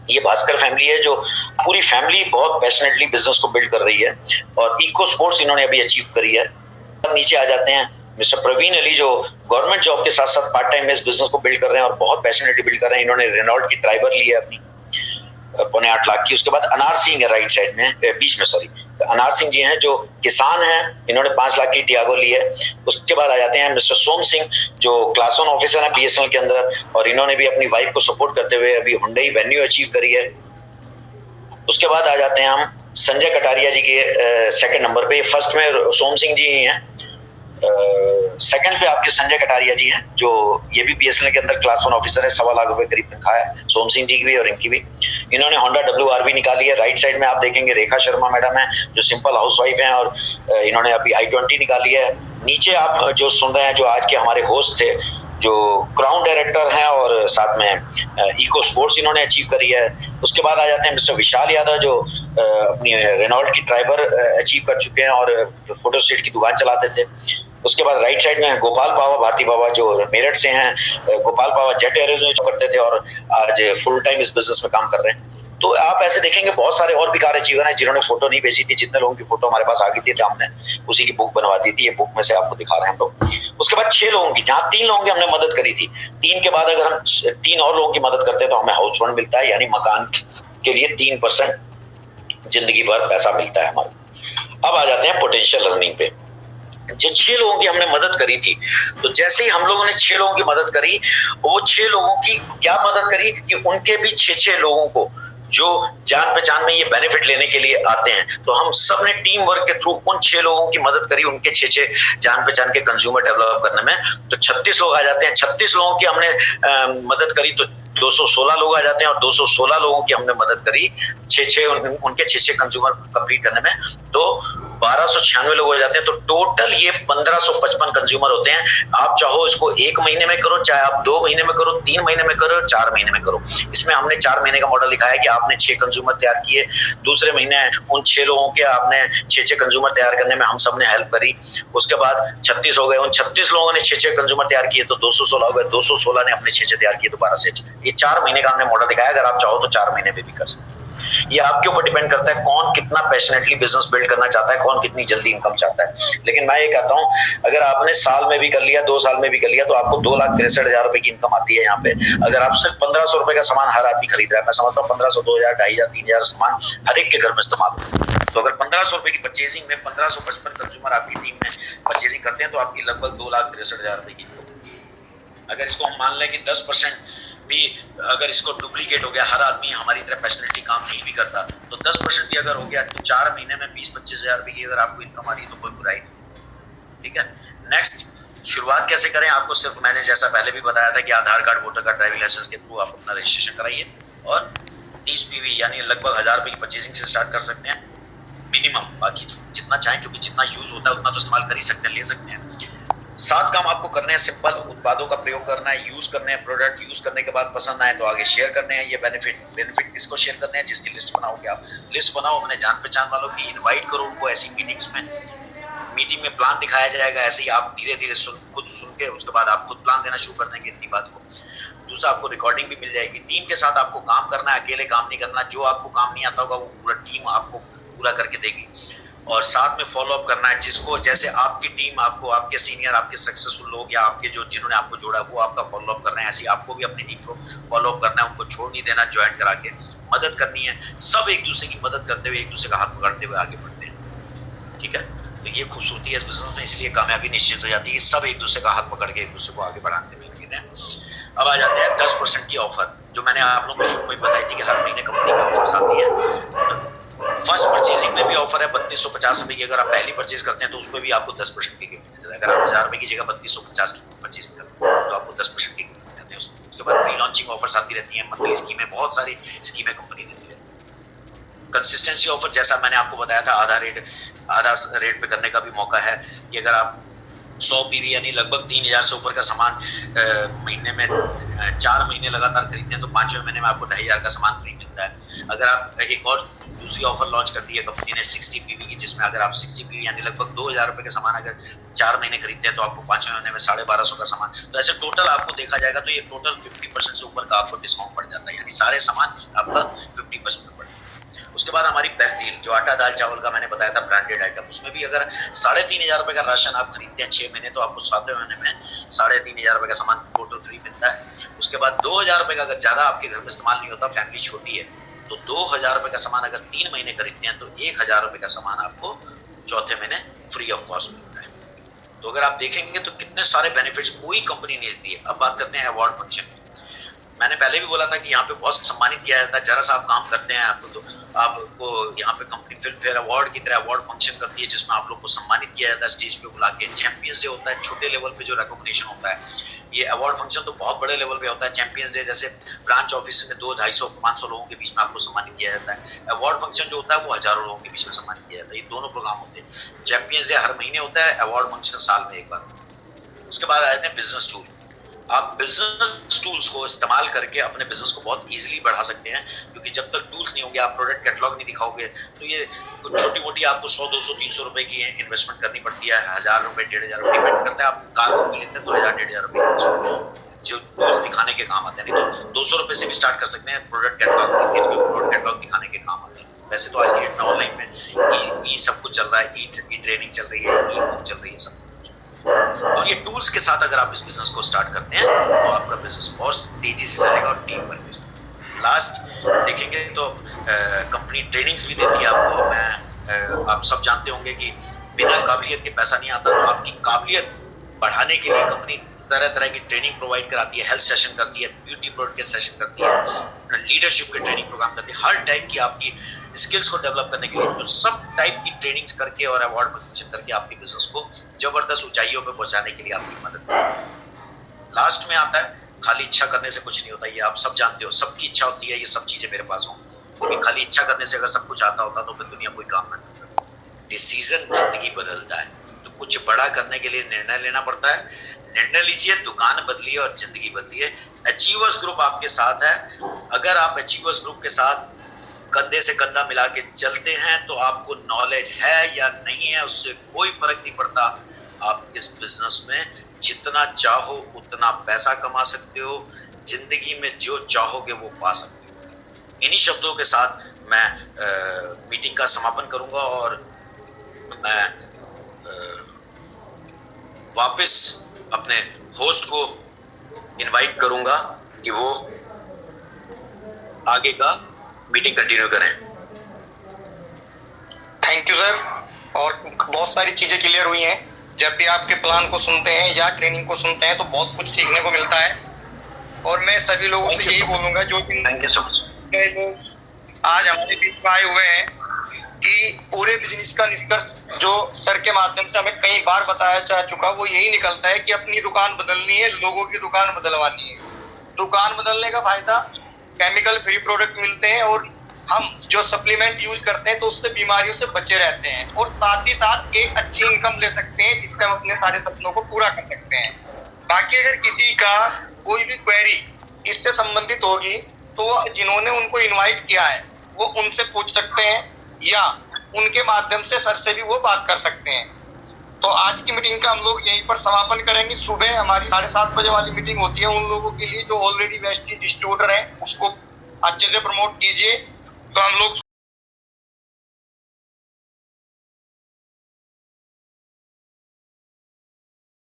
S1: ये भास्कर फैमिली है, जो पूरी फैमिली बहुत पैशनेटली बिजनेस को बिल्ड कर रही है और इको स्पोर्ट्स इन्होंने अभी अचीव करी है। नीचे आ जाते हैं मिस्टर प्रवीण अली, जो गवर्नमेंट जॉब के साथ साथ पार्ट टाइम में इस बिजनेस को बिल्ड कर रहे हैं और बहुत पैशनेटली बिल्ड कर रहे हैं। इन्होंने रेनॉल्ट की ड्राइवर ली है अपनी 8.5 लाख की। उसके बाद अनार सिंह है राइट साइड में, बीच में सॉरी, अनार सिंह जी हैं जो किसान हैं, इन्होंने 5 लाख की टियागो ली है। उसके बाद आ जाते हैं मिस्टर सोम सिंह, जो क्लास 1 ऑफिसर हैं बीएसएनएल के अंदर, और इन्होंने भी अपनी वाइफ को सपोर्ट करते हुए अभी हुंडई वेन्यू अचीव करी है। उसके बाद आ जाते हैं हम संजय कटारिया जी के सेकंड नंबर पे। फर्स्ट में सोम सिंह जी ही हैं, सेकंड पे आपके संजय कटारिया जी हैं, जो ये भी बीएसएनएल के अंदर क्लास 1 ऑफिसर है। 1.25 लाख रुपए करीब तनख्वाह है सोम सिंह जी की भी और इनकी भी। इन्होंने होंडा WRV निकाली है। राइट साइड में आप देखेंगे रेखा शर्मा मैडम है, जो सिंपल हाउसवाइफ हैं, और इन्होंने अभी i20 निकाली है। नीचे आप जो सुन रहे हैं, जो आज के हमारे होस्ट थे, जो क्राउन डायरेक्टर हैं और साथ में इको स्पोर्ट्स इन्होंने अचीव करी है। उसके बाद आ जाते हैं मिस्टर विशाल यादव, जो अपनी रेनॉल्ट की ड्राइवर अचीव कर चुके हैं और फोटो स्टेट की दुकान चलाते थे। उसके बाद राइट साइड में गोपाल बाबा भारती बाबा, जो मेरठ से हैं। गोपाल बाबा जेट एयरवेज में करते थे और आज फुल टाइम इस बिजनेस में काम कर रहे हैं। तो आप ऐसे देखेंगे बहुत सारे और भी कार अचीवर हैं जिन्होंने फोटो नहीं भेजी थी। जितने लोगों की फोटो हमारे पास आ गई थी हमने उसी की बुक बनवा दी थी। ये बुक में से आपको दिखा रहे हैं हम लोग। उसके बाद 6 लोगों की, जहां 3 लोगों की हमने मदद करी थी, 3 के बाद अगर हम 3 और लोगों की मदद करते हैं तो हमें हाउस फंड मिलता है, यानी मकान के लिए 3% जिंदगी भर पैसा मिलता है हमारा। अब आ जाते हैं पोटेंशियल अर्निंग पे। जो 6 लोगों की हमने मदद करी थी, तो जैसे ही हम लोगों ने 6 लोगों की मदद करी, वो 6 लोगों की क्या मदद करी कि उनके भी 6 लोगों को जो जान पहचान में ये बेनिफिट लेने के लिए आते हैं, तो हम सब ने टीम वर्क के थ्रू उन 6 लोगों की मदद करी, उनके 6 जान पहचान के कंज्यूमर डेवलप करने में। तो 36 लोग आ जाते हैं। 36 लोगों की हमने मदद करी तो 216 लोग आ जाते हैं, और 216 लोगों की हमने मदद करी 6 उनके 6 कंज्यूमर कंप्लीट करने में, तो 1296 लोग हो जाते हैं। तो टोटल ये 1555 कंज्यूमर होते हैं। आप चाहो इसको 1 महीने में करो, चाहे आप 2 महीने में करो, 3 महीने में करो, 4 महीने में करो। इसमें हमने 4 महीने का मॉडल दिखाया कि आपने 6 कंज्यूमर तैयार किए, दूसरे महीने उन 6 लोगों के आपने 6 कंज्यूमर तैयार करने में हम सब ने हेल्प करी। उसके बाद 36 हो गए, उन 36 लोगों ने 6 कंज्यूमर तैयार किए तो 216 हो गए, 216 ने अपने 6 तैयार किए तो 12 से। ये 4 महीने का हमने मॉडल दिखाया। अगर आप चाहो तो 4 महीने में भी कर सकते हैं। ये आपके ऊपर डिपेंड करता है कौन कितना पैशनेटली बिजनेस बिल्ड करना चाहता है, कौन कितनी जल्दी इनकम चाहता है। लेकिन मैं ये कहता हूं, अगर आपने साल में भी कर लिया, 2 साल में भी कर लिया, तो आपको 2,63,000 रुपए की इनकम आती है यहाँ पे। अगर आप सिर्फ 1500 रुपए का सामान हर आदमी खरीद रहा है, मैं समझता हूँ 1500, 2000, 2500, 3000 सामान हर एक के घर में इस्तेमाल होता है। तो अगर 1500 रुपए की परचेजिंग में 1555 कंज्यूमर आपकी टीम में परचेजिंग करते हैं, तो आपकी लगभग 2,63,000 रुपए की इनकम। अगर इसको हम मान लें कि 10% भी अगर इसको डुप्लीकेट हो गया, हर आदमी हमारी तरह पैशनेटली काम नहीं भी करता, तो 10% भी अगर हो गया तो 4 महीने में 20-25 हजार रुपए की अगर आपको इनकम आ रही है तो कोई बुराई नहीं। ठीक है, नेक्स्ट शुरुआत कैसे करें? आपको सिर्फ मैंने जैसा पहले भी बताया था कि Aadhaar card, voter card, driving licence के थ्रू आप अपना रजिस्ट्रेशन कराइए और 30 PV यानी लगभग 1000 रुपए की परचेजिंग से स्टार्ट कर सकते हैं मिनिमम। बाकी जितना चाहें, क्योंकि जितना यूज होता है उतना तो इस्तेमाल कर ही सकते हैं, ले सकते हैं। 7 काम आपको करने हैं। सिंपल उत्पादों का प्रयोग करना है, यूज करने हैं, प्रोडक्ट यूज करने के बाद पसंद आए तो आगे शेयर करने हैं। ये बेनिफिट किसको शेयर करने हैं? जिसकी लिस्ट बनाओगे आप। लिस्ट बनाओ, अपने जान पहचान वालों की इनवाइट करो उनको ऐसी मीटिंग्स में। मीटिंग में प्लान दिखाया जाएगा, ऐसे ही आप धीरे धीरे खुद सुन के उसके बाद आप खुद प्लान देना शुरू कर देंगे इतनी बात को। दूसरा, आपको रिकॉर्डिंग भी मिल जाएगी। टीम के साथ आपको काम करना है, अकेले काम नहीं करना। जो आपको काम नहीं आता होगा वो पूरा टीम आपको पूरा करके देगी। और साथ में फॉलो अप करना है, जिसको जैसे आपकी टीम आपको, आपके सीनियर, आपके सक्सेसफुल लोग या आपके जो जिन्होंने आपको जोड़ा वो आपका फॉलो अप करना है, ऐसे आपको भी अपनी टीम को फॉलो अप करना है। उनको छोड़ नहीं देना, ज्वाइन करा के मदद करनी है। सब एक दूसरे की मदद करते हुए, एक दूसरे का हाथ पकड़ते हुए आगे बढ़ते हैं। ठीक है, तो ये खूबसूरती है इस बिजनेस में, इसलिए कामयाबी निश्चित हो जाती है। सब एक दूसरे का हाथ पकड़ के एक दूसरे को आगे बढ़ाते हुए लगे हैं। अब आ जाते हैं 10% की ऑफर, जो मैंने आप लोगों को शुरू में बताई थी कि हर महीने कंपनी की ऑफर्स आती है। फर्स्ट परचेजिंग में भी ऑफर है 3250 रुपए की। अगर आप पहली परचेज करते हैं तो उसमें भी आपको 10% की गिफ्ट मिलती है। अगर आप 1000 रुपए की जगह 3250 की परचेजिंग करते हैं तो आपको 10% की गिफ्ट मिलती है। उसके बाद प्री लॉन्चिंग ऑफर्स आती रहती हैं, मंथली स्कीमें, बहुत सारी स्कीमें कंपनी देती है। कंसिस्टेंसी ऑफर जैसा मैंने आपको बताया था, आधा रेट पे करने का भी मौका है कि अगर आप 100 पीवी यानी लगभग 3000 से ऊपर का सामान महीने में 4 महीने लगातार खरीदते हैं तो 5वें महीने में आपको 2500 का सामान फ्री मिलता है। अगर आप एक और दूसरी ऑफर लॉन्च कर दी है कंपनी ने 60 पीवी की, जिसमें अगर आप 60 पीवी यानी लगभग 2000 रुपए का सामान अगर 4 महीने खरीदते हैं तो आपको 5वें महीने में 1250 का सामान, तो ऐसे टोटल आपको देखा जाएगा तो ये टोटल 50% से ऊपर का आपको डिस्काउंट पड़ जाता है, यानी सारे सामान आपका 50% पड़। उसके बाद हमारी बेस्ट डील जो आटा दाल चावल का मैंने बताया था ब्रांडेड आइटम, उसमें भी अगर 3500 रुपए का राशन आप खरीदते हैं 6 महीने तो आपको 7वें महीने में 3500 रुपए का सामान टोटल फ्री मिलता है। उसके बाद 2000 रुपए का अगर ज्यादा आपके घर में इस्तेमाल नहीं होता, फैमिली छोटी है, तो 2000 रुपए का सामान अगर 3 महीने खरीदते हैं तो 1000 रुपए का सामान आपको चौथे महीने फ्री ऑफ कॉस्ट मिलता है। तो अगर आप देखेंगे तो कितने सारे बेनिफिट्स कोई कंपनी नहीं देती है। अब बात करते हैं अवार्ड फंक्शन। मैंने पहले भी बोला था कि यहाँ पे बहुत सम्मानित किया जाता है, जरा सा आप काम करते हैं आपको यहाँ पे कंपनी फिल्म फेयर अवार्ड की तरह अवार्ड फंक्शन करती है जिसमें आप लोग को सम्मानित किया जाता है स्टेज पे बुला के। चैंपियंस डे होता है, छोटे लेवल पे जो रिकॉग्निशन होता है। ये अवार्ड फंक्शन तो बहुत बड़े लेवल पे होता है। चैंपियंस डे जैसे ब्रांच ऑफिस में 200, 250, 500 लोगों के बीच में आपको सम्मानित किया जाता है। अवार्ड फंक्शन जो होता है वो हजारों लोगों के बीच में सम्मानित किया जाता है। ये दोनों प्रोग्राम होते हैं। चैंपियंस डे हर महीने होता है, अवार्ड फंक्शन साल में एक बार। उसके बाद आते हैं बिजनेस टूल। आप बिजनेस टूल्स को इस्तेमाल करके अपने बिजनेस को बहुत इजीली बढ़ा सकते हैं, क्योंकि जब तक टूल्स नहीं होंगे, आप प्रोडक्ट कैटलॉग नहीं दिखाओगे तो ये कुछ छोटी मोटी आपको 100, 200, 300 रुपए की इन्वेस्टमेंट करनी पड़ती है। 1000 रुपए, 1500 रुपए डिपेंड करता है। आप कार भी लेते हैं तो 1000, 1500 रुपए जो टूल्स दिखाने के काम आते हैं। नहीं तो 200 रुपए से भी स्टार्ट कर सकते हैं प्रोडक्ट कैटलॉग खरीद के, जो प्रोडक्ट कैटलॉग दिखाने के काम आते हैं। वैसे तो आज की डेट में ऑनलाइन में ई सब कुछ चल रहा है, ई ट्रेनिंग चल रही है, ई बुक चल रही है, सब। और ये टूल्स के साथ अगर आप इस बिजनेस को स्टार्ट करते हैं तो आपका बिजनेस बहुत तेजी से चलेगा और टीम वर्क के साथ। लास्ट देखेंगे तो कंपनी ट्रेनिंग्स भी देती है आपको। आप सब जानते होंगे कि बिना काबिलियत के पैसा नहीं आता, तो आपकी काबिलियत बढ़ाने के लिए कंपनी तरह तरह की ट्रेनिंग प्रोवाइड कराती है। हेल्थ सेशन करती है, ब्यूटी प्रोडक्ट के सेशन करती है, लीडरशिप के ट्रेनिंग प्रोग्राम करती है। हर टाइप की आपकी स्किल्स को डेवलप करने के लिए तो सब टाइप की ट्रेनिंग्स करके और अवार्ड फंक्शन करके आपके बिजनेस को जबरदस्त ऊंचाइयों पे पहुंचाने के लिए आपकी मदद करती है। लास्ट में आता है खाली इच्छा करने से कुछ नहीं होता। ये आप सब जानते हो, सबकी इच्छा होती है ये सब चीजें मेरे पास हों, लेकिन खाली इच्छा करने से अगर सब कुछ आता होता तो फिर दुनिया कोई काम ना करता। डिसीजन जिंदगी बदलता है, तो कुछ बड़ा करने के लिए निर्णय लेना पड़ता है। निर्णय लीजिए, दुकान बदलिए और जिंदगी बदलिए। अचीवर्स ग्रुप आपके साथ है। अगर आप अचीवर्स ग्रुप के साथ कंधे से कंधा मिला के चलते हैं तो आपको नॉलेज है या नहीं है उससे कोई फर्क नहीं पड़ता। आप इस बिजनेस में जितना चाहो उतना पैसा कमा सकते हो, जिंदगी में जो चाहोगे वो पा सकते हो। इन्हीं शब्दों के साथ मैं मीटिंग का समापन करूंगा और मैं वापस अपने होस्ट को इनवाइट करूंगा कि वो आगे का मीटिंग कंटिन्यू करें।
S2: Thank you sir. और बहुत सारी चीजें क्लियर हुई हैं। जब भी आपके प्लान को सुनते हैं या ट्रेनिंग को सुनते हैं तो बहुत कुछ सीखने को मिलता है। और मैं सभी लोगों से यही बोलूंगा जो लोग आज हमारे बीच में आए हुए हैं कि पूरे बिजनेस का निष्कर्ष जो सर के माध्यम से हमें कई बार बताया जा चुका, वो यही निकलता है कि अपनी दुकान बदलनी है, लोगों की दुकान बदलवानी है। दुकान बदलने का फायदा, केमिकल फ्री प्रोडक्ट मिलते हैं और हम जो सप्लीमेंट यूज करते हैं तो उससे बीमारियों से बचे रहते हैं और साथ ही साथ एक अच्छी इनकम ले सकते हैं जिससे हम अपने सारे सपनों को पूरा कर सकते हैं। बाकी अगर किसी का कोई भी क्वेरी इससे संबंधित होगी तो जिन्होंने उनको इनवाइट किया है वो उनसे पूछ सकते हैं या उनके माध्यम से सर से भी वो बात कर सकते हैं। तो आज की मीटिंग का हम लोग यहीं पर समापन करेंगे। सुबह हमारी 7:30 बजे वाली मीटिंग होती है उन लोगों के लिए जो ऑलरेडी वेस्टेज डिस्ट्रीब्यूटर है, उसको अच्छे से प्रमोट कीजिए। तो हम लोग